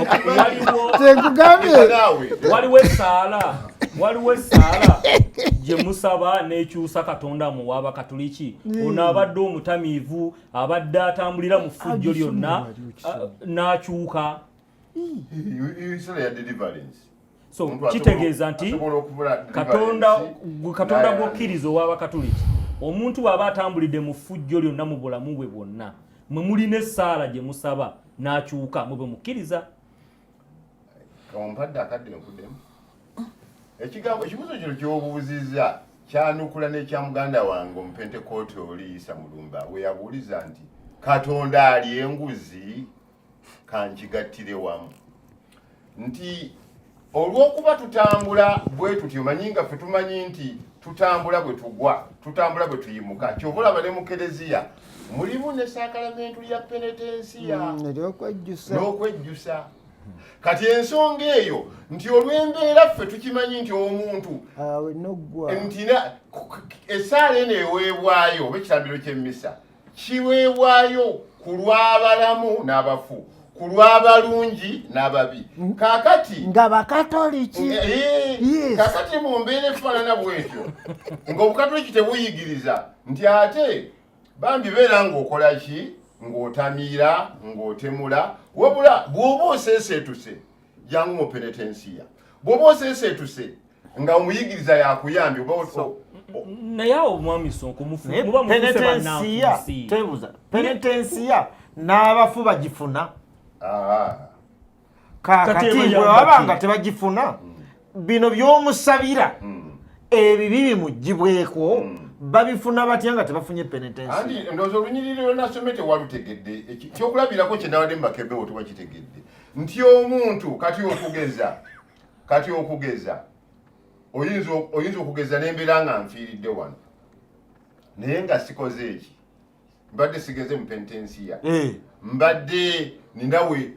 waliwo essaala gye musaba n'ekyusa Katonda mu w'Abakatuliki. Ono abadde omutamiivu abadde atambulira mu ffujjo lyonna n'akyuka. So kitegeeza nti Katonda gwokkiriza ow'Abakatuliki omuntu bw'aba atambulidde mu ffujjo lyonna mu bulamu bwe bwonna mwe mulina essaala gye musaba n'akyuka mwe bwe mukkiriza. Ompadde akadde nkuddemu ekigambo ekibuuzo kino ky'obuuzizza kyanukula n'ekya muganda wange omupentekooti oli Isa Mulumba we yabuuliza nti Katonda ali enguzi kankigattire wamu nti olw'okuba tutambula bwe tutyo manyi nga ffe tumanyi nti tutambula bwe tugwa tutambula bwe tuyimuka kyobulaba ne mu kereziya mulimu ne sakalamentu lya penetensiya n'okwejjusa kati ensonga eyo nti olw'embeera ffe tukimanyi nti omuntu nti essaala eno eweebwayo oba ekitambiro ky'emmisa kiweebwayo ku lw'abalamu n'abafu ku lw'abalungi n'ababi kaakati nga bakatoliki kaakati mu mbeera efaanana bwetyo ng'obukatoliki tebuyigiriza nti ate bambi beera ng'okola ki ng'otamiira ng'otemula wabula bw'oba oseeseetuse jangu mu penetensiya bw'oba oseeseetuse nga omuyigiriza yakuyambye naye awo omwami Sonko penetensiya n'abafu bagifuna kakati bwe baba nga tebagifuna bino by'omusabira ebibi bimugibweko babifuna batya nga tebafunye penetensiya andi ndowooza olunyiriri lwonasome tewalutegedde kyokulabirako kyenawadde mu Makebewo tewakitegedde nti omuntu kati okugeza oyinza okugeza n'embeera nga nfiiridde wano naye nga sikoze eki mbadde sigeze mu penetensiya mbadde ninawe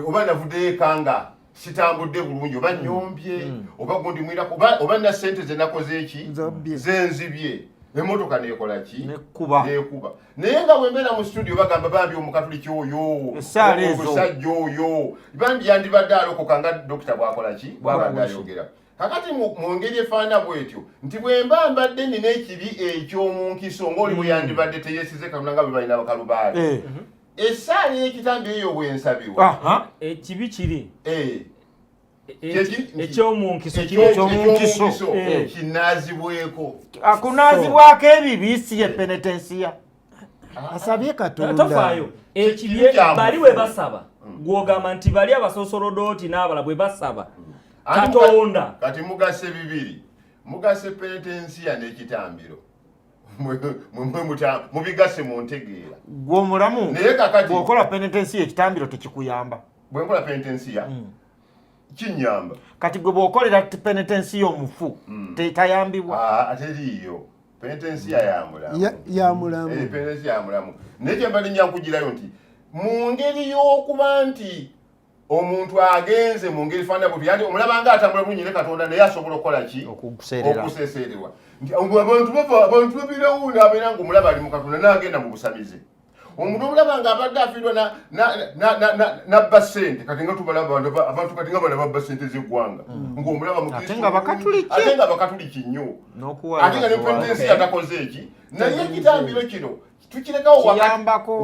oba navuddeyo ekanga sitambudde bulungi oba nyombye oba gundi mwirako oba na ssente ze nakoze eki zenzibye emotoka nekola ki nekuba naye nga bwembeera mu studio bagamba bambi omukatuliki oyo omusajja oyo bambi yandibadde alokoka nga dokita bwakola ki bwabadde ayogera kakati mu ngeri efaana bwetyo nti bwemba mbadde nina ekibi eky'omunkiso ng'oli bwe yandibadde teyeesize Katonda nga bwe balina bakalubaale essaala y'ekitambi eyo bwensabibwa ekibi kiri ekyomunkiso kinaazibweko akunaazibwako ebibi si ye penetensiya asabye Katonda tofaayo ekibi bali bwe basaba gwogamba nti bali abasoosolodooti n'abala bwe basaba Katonda kati mugase bibiri mugase penetensiya n'ekitambiro mubigase mu ntegeera gw'omulamu naye kakati bw'okola penetensiya ekitambiro tekikuyamba bwe nkola penetensiya kinyamba kati gwe bw'okolera penetensiya omufu tayambibwa ateriiyo penetensiya yamulamu penetensiya yamulamu naye kyembadde nyankugirayo nti mu ngeri y'okuba nti omuntu agenze mu ngeri faana bwe yandi omulaba nga atambula bulungi ne Katonda naye asobola okukola ki okuseesererwa nti abantu babirawo n'abeera ng'omulaba ali mu Katonda n'agenda mu busamize omuntu omulaba nga abadde afiirwa nabba ssente kati nga tubalaba abantu kati nga bana babba ssente z'eggwanga ng'omulaba ate nga bakatuliki nnyo ate nga ne penetensiya takoze eki naye ekitambiro kino tukirekawo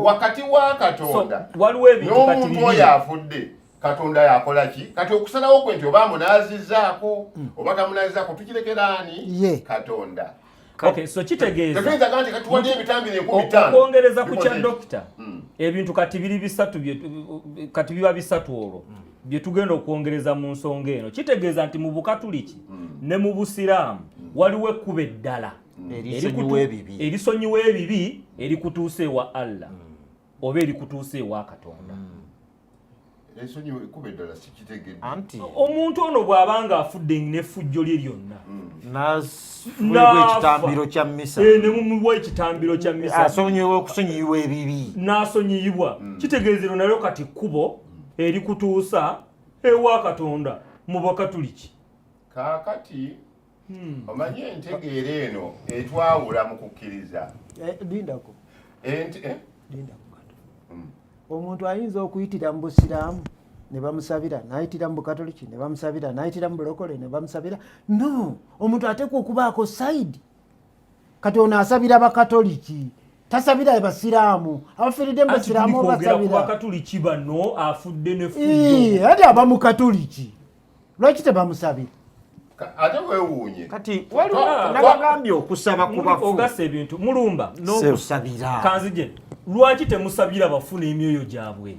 wakati wa Katonda n'omuntu oyo afudde Katonda yakola ki kati okusalawo kwe nti oba amunaazizaako oba tamunaazizaako tukirekera ani Katonda so kitegeeza okwongereza ku kya dokita ebintu kati biri bisatu kati biba bisatu olwo bye tugenda okwongereza mu nsonga eno kitegeeza nti mu Bukatuliki ne mu Busiraamu waliwo ekkuba eddala erisonyiwa ebibi erikutuusa ewa Allah oba erikutuusa ewa Katonda omuntu ono bw'abanga afudde n'effujjo lye lyonna ekitambiro kya mmisa nemumuwa ekitambiro kya mmisa asonyiwa okusonyiwa ebibi n'asonyiyibwa kitegeezero nayo kati kkubo erikutuusa ewa Katonda mu Bakatuliki kaakati omanyi entegeera eno etwawula mu kukkiriza lindako omuntu ayinza okuyitira mu Busiraamu ne bamusabira n'ayitira mu Bukatoliki ne bamusabira n'ayitira mu Bulokole ne bamusabira no omuntu ateekwa okubaako sayidi kati ono asabira Bakatoliki tasabira Basiraamu abafiiridde mu Basiraamu obasabira Bakatoliki bano afudde n'effujjo ate aba mu Katoliki lwaki tebamusabira ate weewuunye kati waliwo nabagambye okusaba ku bafu ogasa ebintu mulumba n'okusabira kanzije lwaki temusabira bafuna emyoyo gyabwe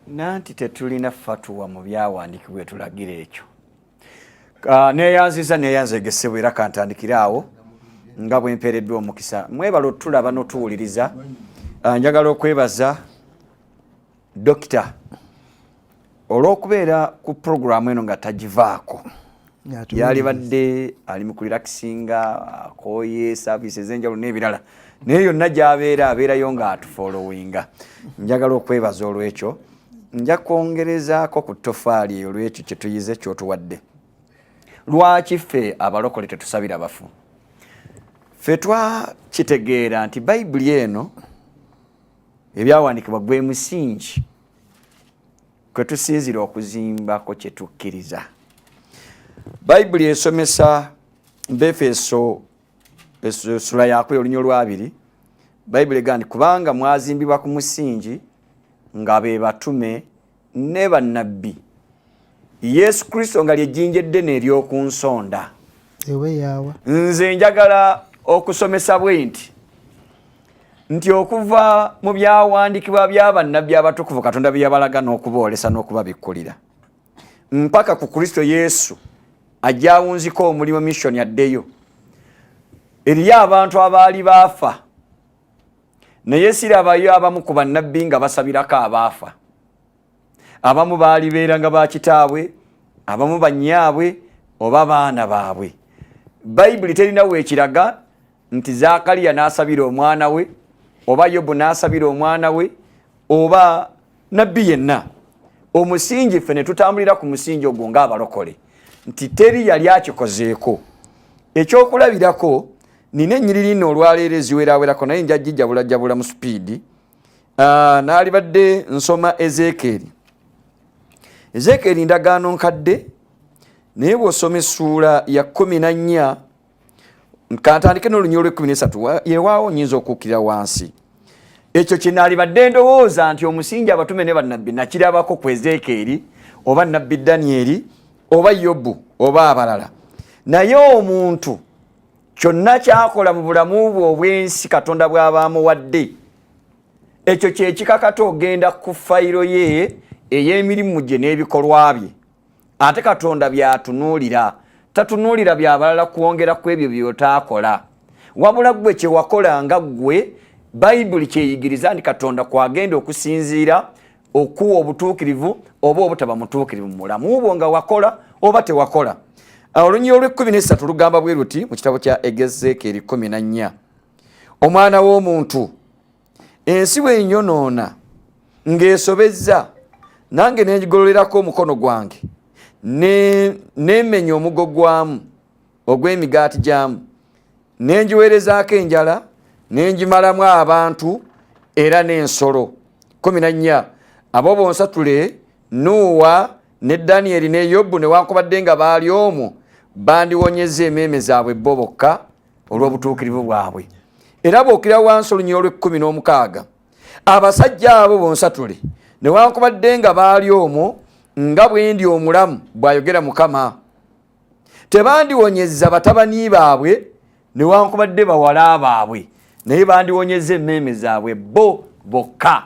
nanti tetulina fatuwa mu byawandiikibwa etulagira ekyo neyanzegesebwa era kantandikiraawo nga bwempeereddwa omukisa mwebala otulaba n'otuwuliriza njagala okwebaza dokita olw'okubeera ku puroguramu eno nga tagivaako yali badde ali mu kurelaxinga akoye services ez'enjawulo n'ebirala naye yonna gy'abeera abeerayo ng'atufollowinga. Njagala okwebaza olw'ekyo, nja kwongerezaako ku ttofaali eyo olw'ekyo kye tuyize ky'otuwadde. Lwaki ffe abalokole tetusabira bafu? Ffe twakitegeera nti bayibuli eno ebyawandiikibwa gwe musingi kwe tusinzira okuzimbako kye tukkiriza. Bayibuli esomesa Befeso essula yakwe olunnyo lwabiri. Bayibuli egamba nti kubanga mwazimbibwa ku musingi nga be batume ne bannabbi, Yesu Kristo nga ly'ejjinja eddene ery'oku nsonda. Nze njagala okusomesa bwe nti okuva mu byawandiikibwa bya bannabbi abatukuvu Katonda bye yabalaga n'okuboolesa n'okubabikkulira mpaka ku Kristo Yesu ajja awunziko omulimu mission addeyo. Eriyo abantu abaali baafa naye sirabayo abamu ku bannabbi nga basabirako abaafa. Abamu baali beeranga ba kitaabwe, abamu bannyaabwe oba baana baabwe. Bayibuli terina weekiraga nti Zakaliya n'asabira omwana we oba Yobu n'asabira omwana we oba nabbi yenna. Omusingi ffe ne tutambulira ku musingi ogwo ng'abalokole nti teri yali akikozeeko. Ekyokulabirako nina ennyiriri nno olwaleero eziwerawerako naye nja gijjabulajjabula mu supiidi. Naali badde nsoma Ezeekeri ndagaano nkadde naye bw'osoma essuula ya 14 kantandike n'olunyiro lw'13 yeewaawo nnyinza okukkirira wansi. Ekyo kye naali badde ndowooza nti omusingi abatume ne bannabbi nakirabako ku Ezeekeri oba nnabbi Danyeri oba Yobu oba abalala. Naye omuntu kyonna kyakola mu bulamu bwe obw'ensi Katonda bw'abaamuwadde, ekyo kye kikakata ogenda ku fayiro ye ey'emirimu gye n'ebikolwa bye. Ate Katonda by'atunuulira, tatunuulira by'abalala kwongera ku ebyo by'otaakola. Wabula gwe kye wakola nga ggwe, Bayibuli kyeyigiriza nti Katonda kwagenda okusinziira okuwa obutuukirivu oba obutaba mutuukirivu mu mulamu bwo nga wakola oba tewakola. Olunyiro lw'13 lugamba bwe luti mu kitabo kya Ezeekeri 14, omwana w'omuntu, ensi bw'enyonoona ng'esobezza, nange ne ngigololerako omukono gwange n'emmenya omugo gwamu ogw'emigaati gyamu, ne ngiweerezaako enjala, ne ngimalamu abantu era n'ensolo. 14 abo bonsatule Nuuwa ne Danyeri ne Yobu newankubadde nga baali omwo bandiwonyezza emmeeme zaabwe bo bokka olw'obutuukirivu bwabwe. Era bw'okira wansi olunyiro lw'16 abasajja abo bonsatule newankubadde nga baali omwo nga bwe ndi omulamu bw'ayogera Mukama, tebandiwonyezza batabani baabwe newankubadde bawala baabwe, naye bandiwonyezza emmeeme zaabwe bo bokka.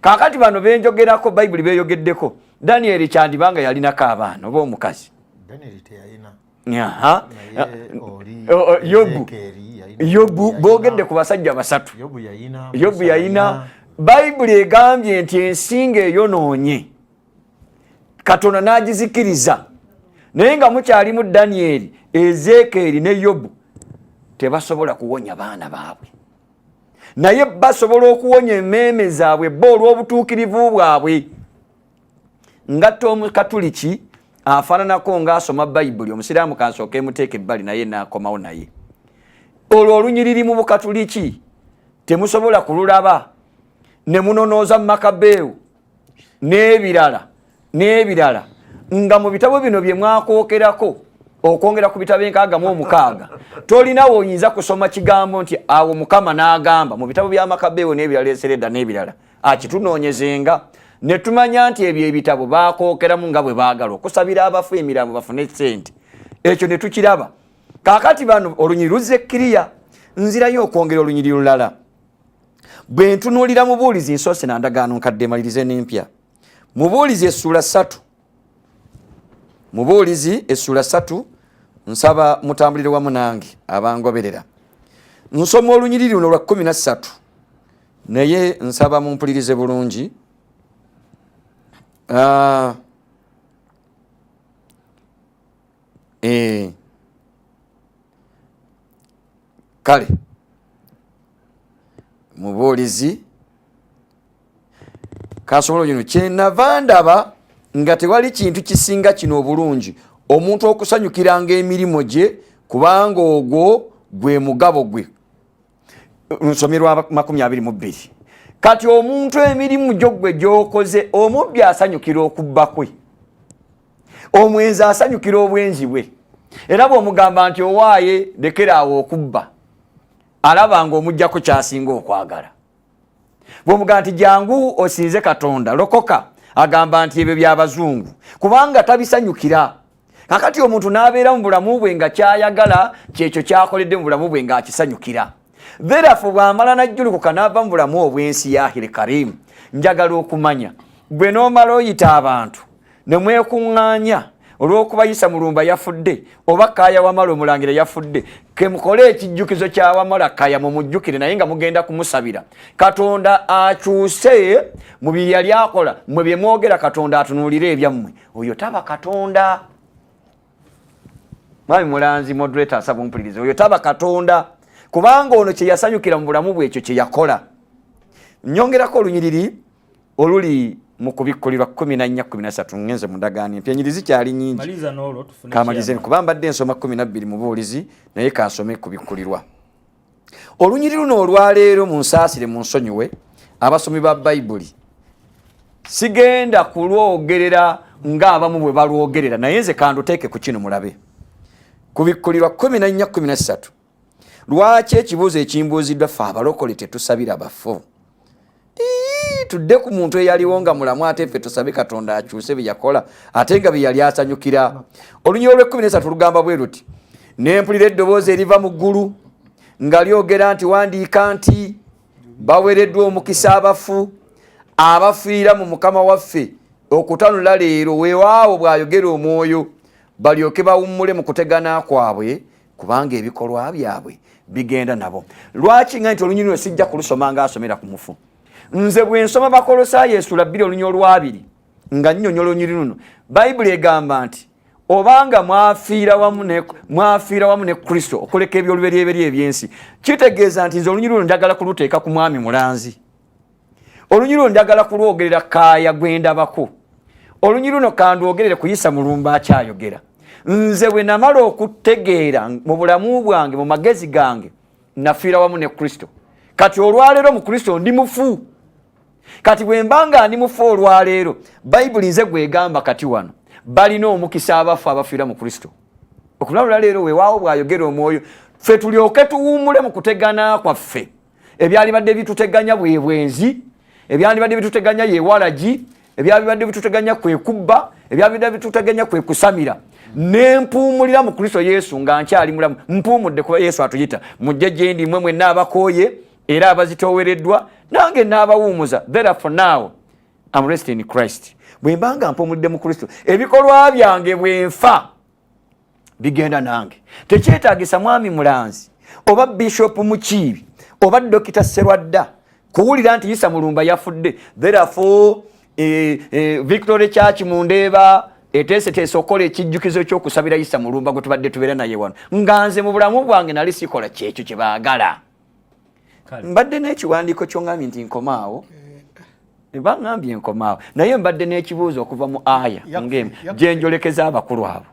Kaakati bano benjogerako Bayibuli beeyogeddeko, Danyeri kyandibanga yalinako abaana oba omukazi. Yobu boogedde ku basajja basatu. Yobu yalina. Bayibuli egambye nti ensinga eyonoonye Katonda n'agizikiriza, naye nga mukyalimu Danyeri, Ezeekeri ne Yobu tebasobola kuwonya baana baabwe, naye basobola okuwonya emmeeme zaabwe bo olw'obutuukirivu bwabwe. Ngatta Omukatuliki afaananako ng'asoma Bayibuli, Omusiraamu kansooke muteeka ebbali naye n'akomawo naye. Olwo olunyiriri mu Bukatuliki temusobola kululaba, ne munonooza mu Makabeewu n'ebirala nga mu bitabo bino bye mwakookerako okwongera ku bitabo 606 tolinawo oyinza kusoma kigambo nti awo Mukama n'agamba mu bitabo bya Makabeewu n'ebirala Esereda n'ebirala akitunoonyezenga ne tumanya nti ebyo ebitabo baakookeramu nga bwe baagala okusabira abafu emirambo bafune ssente. Ekyo ne tukiraba. Kaakati bano olunyiri luzze kkiriya, nzirayo okwongera olunyiri lulala. Bwe ntunuulira Mubuulizi nsoose na ndagaano nkadde malirize n'empya. Mubuulizi essula 3. Mubuulizi essula 3 nsaba mutambulire wamu nange abangoberera. Nsoma olunyiri luno lwa 13 naye nsaba mumpulirize bulungi. kale mubuulizi kasobola kino kyenava ndaba nga tewali kintu kisinga kino obulungi omuntu okusanyukiranga emirimu gye kubanga ogwo gwe mugabo gwe. Nsomerwa 22. Kati omuntu emirimu gyo gwe gyokoze omubbi asanyukira okubba kwe, omwenzi asanyukira obwenzi bwe, era bw'omugamba nti owaaye lekeraawo okubba alaba ng'omuggyako kyasinga okwagala. Bw'omugamba nti jangu osinze Katonda lokoka agamba nti ebyo by'abazungu kubanga tabisanyukira. Kakati omuntu n'abeera mu bulamu bwe nga kyayagala kyekyo kyakoledde mu bulamu bwe nga akisanyukira. Therefore bw'amala najjulukuka n'ava mu bulamu obw'ensi ya Ahil Karim, njagala okumanya gwe n'omala oyita abantu ne mwekuŋŋaanya olw'okubayisa Mulumba yafudde oba Kaaya Wamala Omulangira yafudde, ke mukole ekijjukizo kya Wamala Kaaya mumujjukire naye nga mugenda kumusabira Katonda akyuse mu bye yali akola, mwe bye mwogera Katonda atunuulire ebyammwe. Oyo taba Katonda. Mwami Mulanzi moderator asaba ompulirize, oyo taba Katonda kubanga ono kye yasanyukira mu bulamu bwe ekyo kye yakola. Nyongerako olunyiriri oluli mu kubikkulirwa 14-13 ngenze mu ndagaano empya. Enyiriri zikyali nnyingi. Maliza n'olwo tufune kamalize kuba mbadde nsoma 12 mu buulizi naye kansome kubikkulirwa. Olunyiriri luno olwaleero mu nsaasire mu nsonyiwe abasomi ba Bayibuli sigenda kulwogerera ng'abamu bwe balwogerera naye nze kanduteeke ku kino mulabe. Kubikkulirwa 14-13 lwaki ekibuuzo ekimbuuziddwa ffe abalokole tetusabira bafu? Tudde ku muntu eyaliwo nga mulamu ate ffe tusabe Katonda akyuse bye yakola ate nga bye yali asanyukira. Olunyiriri lw'13 lugamba bwe luti, ne mpulira eddoboozi eriva mu ggulu nga lyogera nti wandiika nti baweereddwa omukisa abafu abafiira mu Mukama waffe okutanula leero, weewaawo bw'ayogera Omwoyo, balyoke bawummule mu kutegana kwabwe kubanga ebikolwa byabwe bigenda nabo. Lwaki nga nti olunyiriri sijja kulusoma nga asomera ku mufu? Nze bwe nsoma Bakolosaayo essula 2 olunyiriri olwabiri nga nnyonnyola olunyiriri luno, Bayibuli egamba nti obanga mwafiira wamu ne Kristo okuleka ebyoluberyeberi eby'ensi. Kitegeeza nti nze olunyiriri luno njagala kuluteeka ku Mwami Mulanzi. Olunyiriri luno njagala kulwogerera Kaaya gwendabako. Olunyiriri luno kandwogerere kuyisa Mulumba akyayogera. Nze bwe namala okutegeera mu bulamu bwange mu magezi gange nafiira wamu ne Kristo. Kati olwaleero mu Kristo ndi mufu. Kati bwe mbanga ndi mufu olwaleero, Bayibuli nze gwegamba kati wano balina omukisa abafu abafiira mu Kristo. Okulabula leero weewaawo bw'ayogera Omwoyo ffe tulyoke tuwummule mu kutegana kwaffe. Ebyalibadde bituteganya bwe bwenzi, ebyalibadde bituteganya ye walagi, ebyalibadde bituteganya kwe kubba, ebyalibadde bituteganya kwe kusamira. Ne mpuumulira mu Kristo Yesu nga nkyali mulamu. Mpuumudde kuba Yesu atuyita mujje gye ndi mmwe mwenna abakooye era abazitoowereddwa nange n'abawuumuza. Therefore now I'm resting in Christ. Bwe mbanga mpuumulidde mu Kristo, ebikolwa byange bwe nfa bigenda nange. Tekyetaagisa Mwami Mulanzi oba Bishop Mukiibi oba Dokita Serwadda kuwulira nti Isa Mulumba yafudde. Therefore Victory Church Mundeeba eteeseteese okukola ekijjukizo ky'okusabira Isa Mulumba gwe tubadde tubeera naye wano. Nga nze mu bulamu bwange nali sikola kyekyo kye baagala. Mbadde n'ekiwandiiko ky'oŋŋambye nti nkomaawo. Baŋŋambye nkomaawo. Naye mbadde n'ekibuuzo okuva mu aya ng'emu gye njolekeza abakulu abo.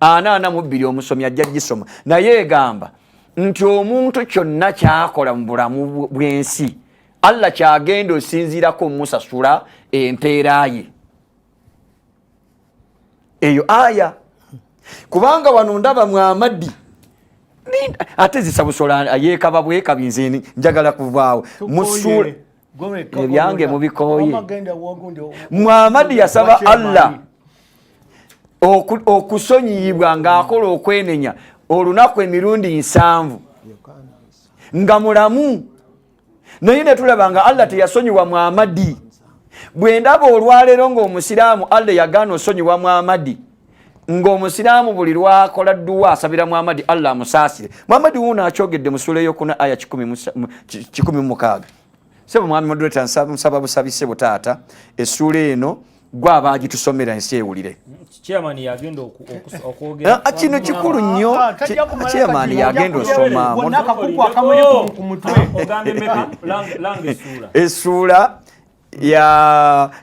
42 omusomi ajja gisoma. Naye egamba nti omuntu kyonna kyakola mu bulamu bw'ensi Allah kyagenda osinziirako musasula empeera ye. Eyo aya kubanga wano ndaba Muhammadi ate zisabusola yeekaba bwekabi nze njagala kuvaawo musula ebyange mubikooye. Muhammadi yasaba Allah okusonyiyibwa ng'akola okwenenya olunaku emirundi 7 nga mulamu. Naye ne tulaba nga Allah teyasonyiwa Muhammadi. Bwe ndaba olwaleero ng'omusiraamu Allah yagaana osonyiwa Muhammadi, ng'omusiraamu buli lwakola dduwa asabira Muhammadi Allah amusaasire. Muhammadi wuuno akyogedde mu sura ey'okuna aya 16. Sebo mwami moderator nsaba busabise butaata essula eno gwe abaagitusomera ensi ewulire. Chairman yagenda okwogera kino kikulu nnyo. Chairman yagenda osoma essuula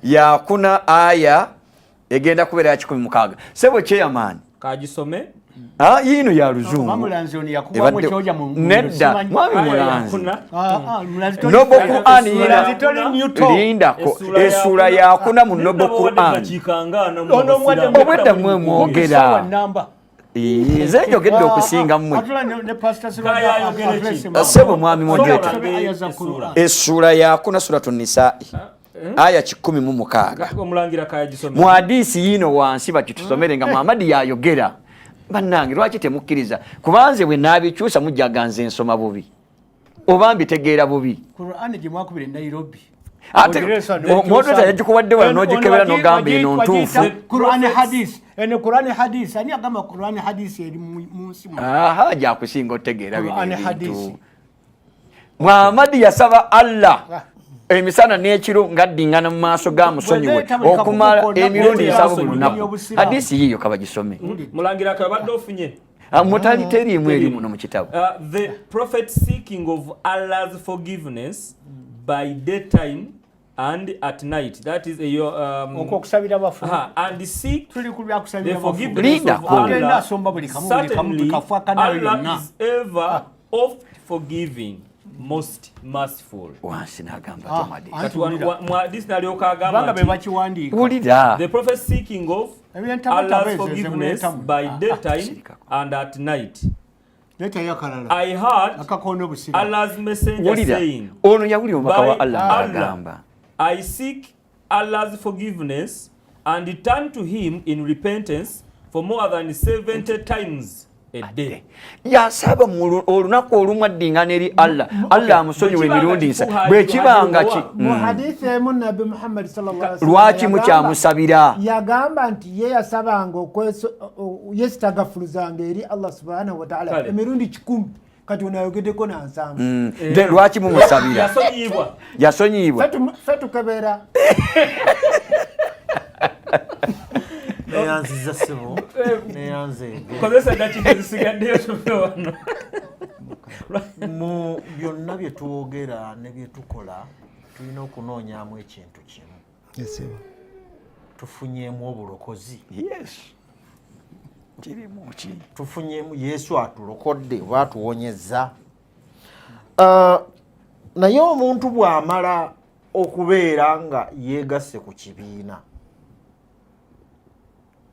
ya kuna aya egenda kubeera ya 16. Sebo Chairman kagisome yino ya luzungu nedda mwami Mulanzi Noble Quran lindako essuula yakuna mu Noble Quran obwedda mwe mwogera nze njogedde okusinga mmwe sebo mwami moderator essuula yakuna suratu Nisaa aya 16 mu hadisi yino wansi bakitusomere nga Muhammad yayogera. Bannange lwaki temukkiriza? Kubanze bwe naabikyusa mujjaganze ensoma bubi oba mbitegeera bubi. Qur'an gye mwakubira Nairobi ate modota yagikuwadde wala n'ogikebera n'ogamba eno ntuufu. Qur'an hadith ani agamba Qur'an hadith eri mu nsi gyakusinga otegeera bintu. Muhammad yasaba Allah emisana n'ekiro ng'addingana mu maaso ga musonyiwe okumala emirundi 7 buli lunaku. Hadisi yiyo kabagisome. Mulangira kabadde ofunye mutali teriimu eri muno mu kitabu. The prophet seeking of Allah's forgiveness by daytime and at night, that is okusabira bafu and seek tuli kulya kusabira the forgiveness of Allah. Certainly Allah is ever oft forgiving, most merciful. Wansi n'agamba the prophet seeking of Allah's forgiveness by daytime and at night. I heard Allah's messenger saying, I seek Allah's forgiveness and turn to him in repentance for more than 70 times a day. Yasaba olunaku olumu addingana eri Allah amusonyiwe emirundi 7 bwe kibanga ki mu hadisi emu Nabi Muhammad sallallahu alaihi wasallam lwaki mukyamusabira yagamba nti ye yasabanga yesitagafuluzanga eri Allah subhanahu wa ta'ala emirundi 10 kati unayogeddeko nansanga lwaki mumusabira yasonyibwa fetukebera neyanziza sebo neyanze kozesa dakika zisigaddeyo wano mu byonna bye tuwogera ne bye tukola tulina okunoonyaamu ekintu kimu. Tufunyeemu obulokozi. Tufunyeemu Yesu atulokodde oba atuwonyezza. Naye omuntu bw'amala okubeera nga yeegasse ku kibiina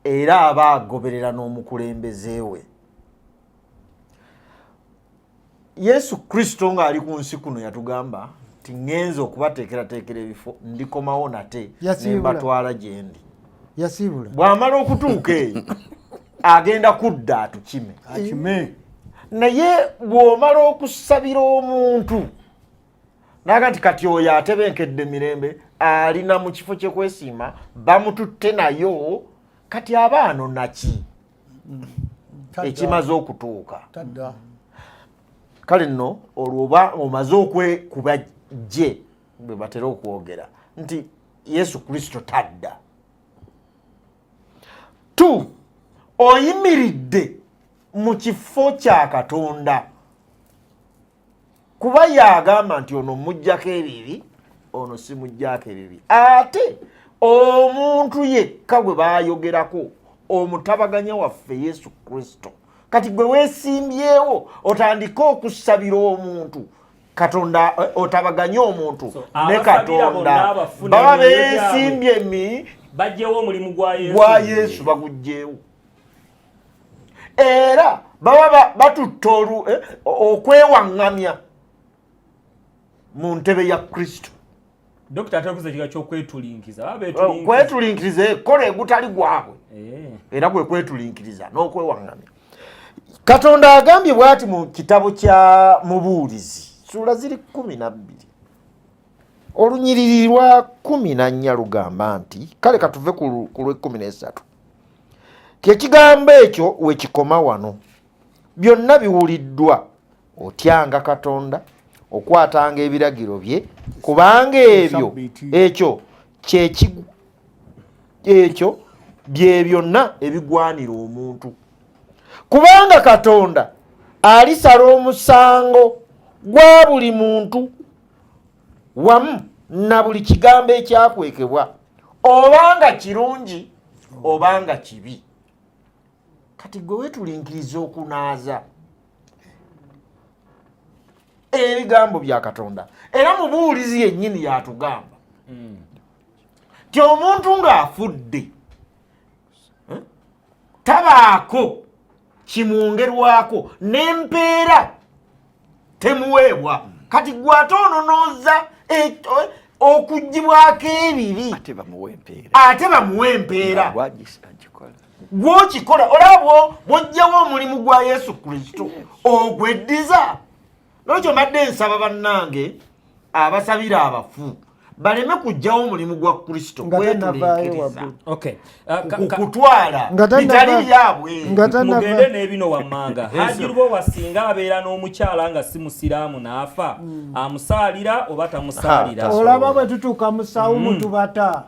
era aba agoberera n'omukulembeze we, Yesu Kristo ng'ali ku nsi kuno yatugamba nti ngenze okubateekerateekera ebifo ndikomawo nate ne mbatwala gye ndi. Bw'amala okutuuka eyo agenda kudda atukime. Naye bw'omala okusabira omuntu naga nti kati oyo atebenkedde mirembe alina mu kifo kyekwesiima bamututte nayo kati abaano naki ekimaze okutuuka. Kale nno olwoba omaze okwekuba gye bwe batera okwogera nti Yesu Kristo tadda. Oyimiridde mu kifo kya Katonda kuba yagamba nti ono mujjako ebibi ono si mujjako ebibi. Ate omuntu yekka gwe bayogerako omutabaganya waffe Yesu Kristo, kati gwe weesimbyewo otandike okusabira omuntu Katonda otabaganya omuntu ne Katonda baba beesimbye bajjewo omulimu gwa Yesu bagugjeewo era baba batutta okwewaŋŋamya mu ntebe ya Kristo. Dokita atakuza kiga ky'okwetulinkiriza kwetulinkiriza ekola egutali gwabwe era gwe kwetulinkiriza n'okwewaŋŋamya. Katonda agambye bw'ati mu kitabo kya Mubuulizi ssuula ziri 12 olunyiriri lwa 14 lugamba nti kale katuve ku lw'13 kyekigambo ekyo wekikoma wano byonna biwuliddwa otyanga Katonda okwatanga ebiragiro bye kubanga ekyo ekyo bye byonna ebigwanira omuntu kubanga Katonda alisala omusango gwa buli muntu wamu na buli kigambo ekyakwekebwa obanga kirungi obanga kibi. Kati gwe wetulinkiriza okunaaza ebigambo bya Katonda era mu buulizi yennyini yatugamba ti omuntu ng'afudde tabaako kimwongerwako n'empeera temuweebwa. Kati gwe ate ononooza okuggibwako ebibi ate bamuwa empeera gw'okikola olaba bw'ojjawo omulimu gwa Yesu Kristo ogweddiza. N'ekyo mbadde nsaba bannange abasabira abafu baleme kujjawo omulimu gwa Kristo gwetulekeriza kutwala bitali byabwe. Mugende n'ebino wammanga Haji Lubowa singa abeera n'omukyala nga si musiraamu n'afa amusaalira oba tamusaalira? Olaba bwe tutuuka mu sawumu tubata.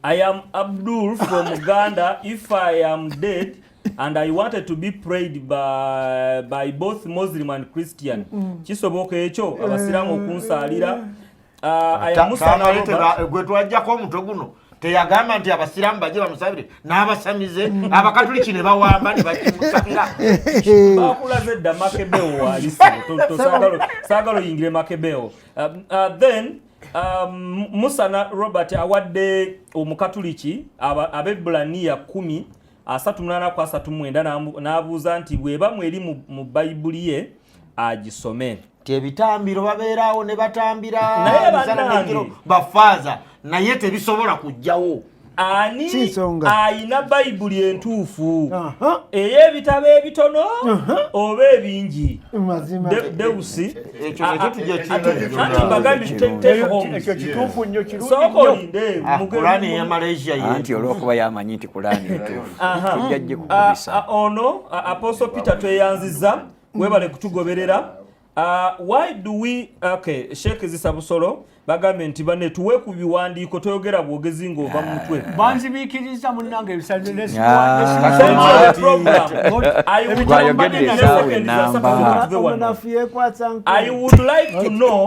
I am Abdul from Uganda. If I am dead and I wanted to be prayed by both Muslim and Christian, kisoboka ekyo abasiraamu okunsaalira? Gwe twajjako omutwe guno teyagamba nti abasiraamu bajje bamusabire n'abasamize abakatuliki ne bawamba ne bakimusabira. Bakulaze dda Makebeo walisi saagala oyingire Makebeo. Then Musana Robert awadde omukatuliki ab'Ebbulaniya 10:38-39 n'abuuza nti bw'eba mweri mu Bayibuli ye agisome. Ebitambiro babeerawo ne batambira bafaaza naye tebisobola kujjawo. Ani ayina Bayibuli entuufu ey'ebitabo ebitono oba ebingi? Deusi kituufu nnyo kirungi Kurani ya Malaysia anti olw'okuba yamanyi nti Kurani entuufu tujjajje kukubisa. Ono Apostle Peter tweyanziza webale kutugoberera. Why do we Sheikh Zisabusolo bagambe nti bane tuwe ku biwandiiko toyogera bwogezi ng'ova mu mutwe banzibikiriza munnange ebisalire I would like to know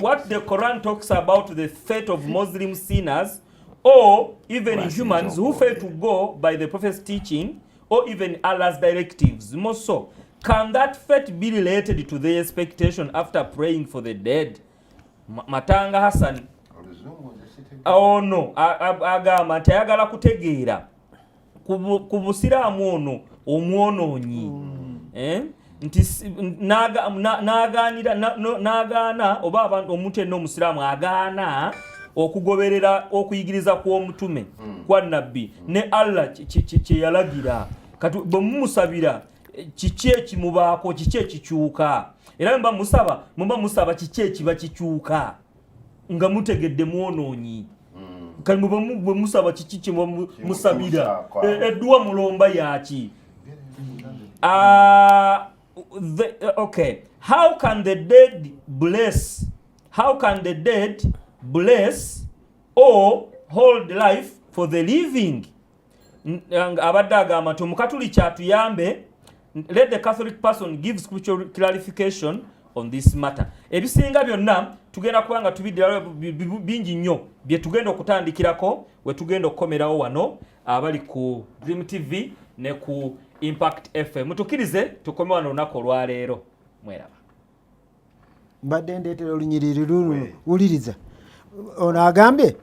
what the Quran talks about the fate of Muslim sinners or even humans who fail to go by the Prophet's teaching or even Allah's directives. More so, can that fate be related to the expectation after praying for the dead? Matanga Hassan. Oh no, agamba nti ayagala kutegeera ku busiraamu ono omwonoonyi nti n'agaana oba abantu omuntu enna omusiraamu agaana okugoberera okuyigiriza kw'omutume kwa nabbi ne Allah kye yalagira. Kati bwe mumusabira kiki ekimubaako, kiki ekikyuka, era mba musaba kiki ekiba kikyuka nga mutegedde mwonoonyi. Kati bwe musaba kiki kye musabira, edduwa mulomba yaki? Okay, how can the dead bless? How can the dead bless or hold life for the living? Abadde agamba nti omukatuliki atuyambe. Let the Catholic person give scriptural clarification on this matter. Ebisinga byonna tugenda kubanga tubiddira bingi nnyo bye tugenda okutandikirako we tugenda okukomerawo wano abali ku Dream TV ne ku Impact FM. Mutukirize tukome wano olunaku olwaleero. Mweraba. Mbadde ndeetera olunyiriri luno wuliriza ono agambye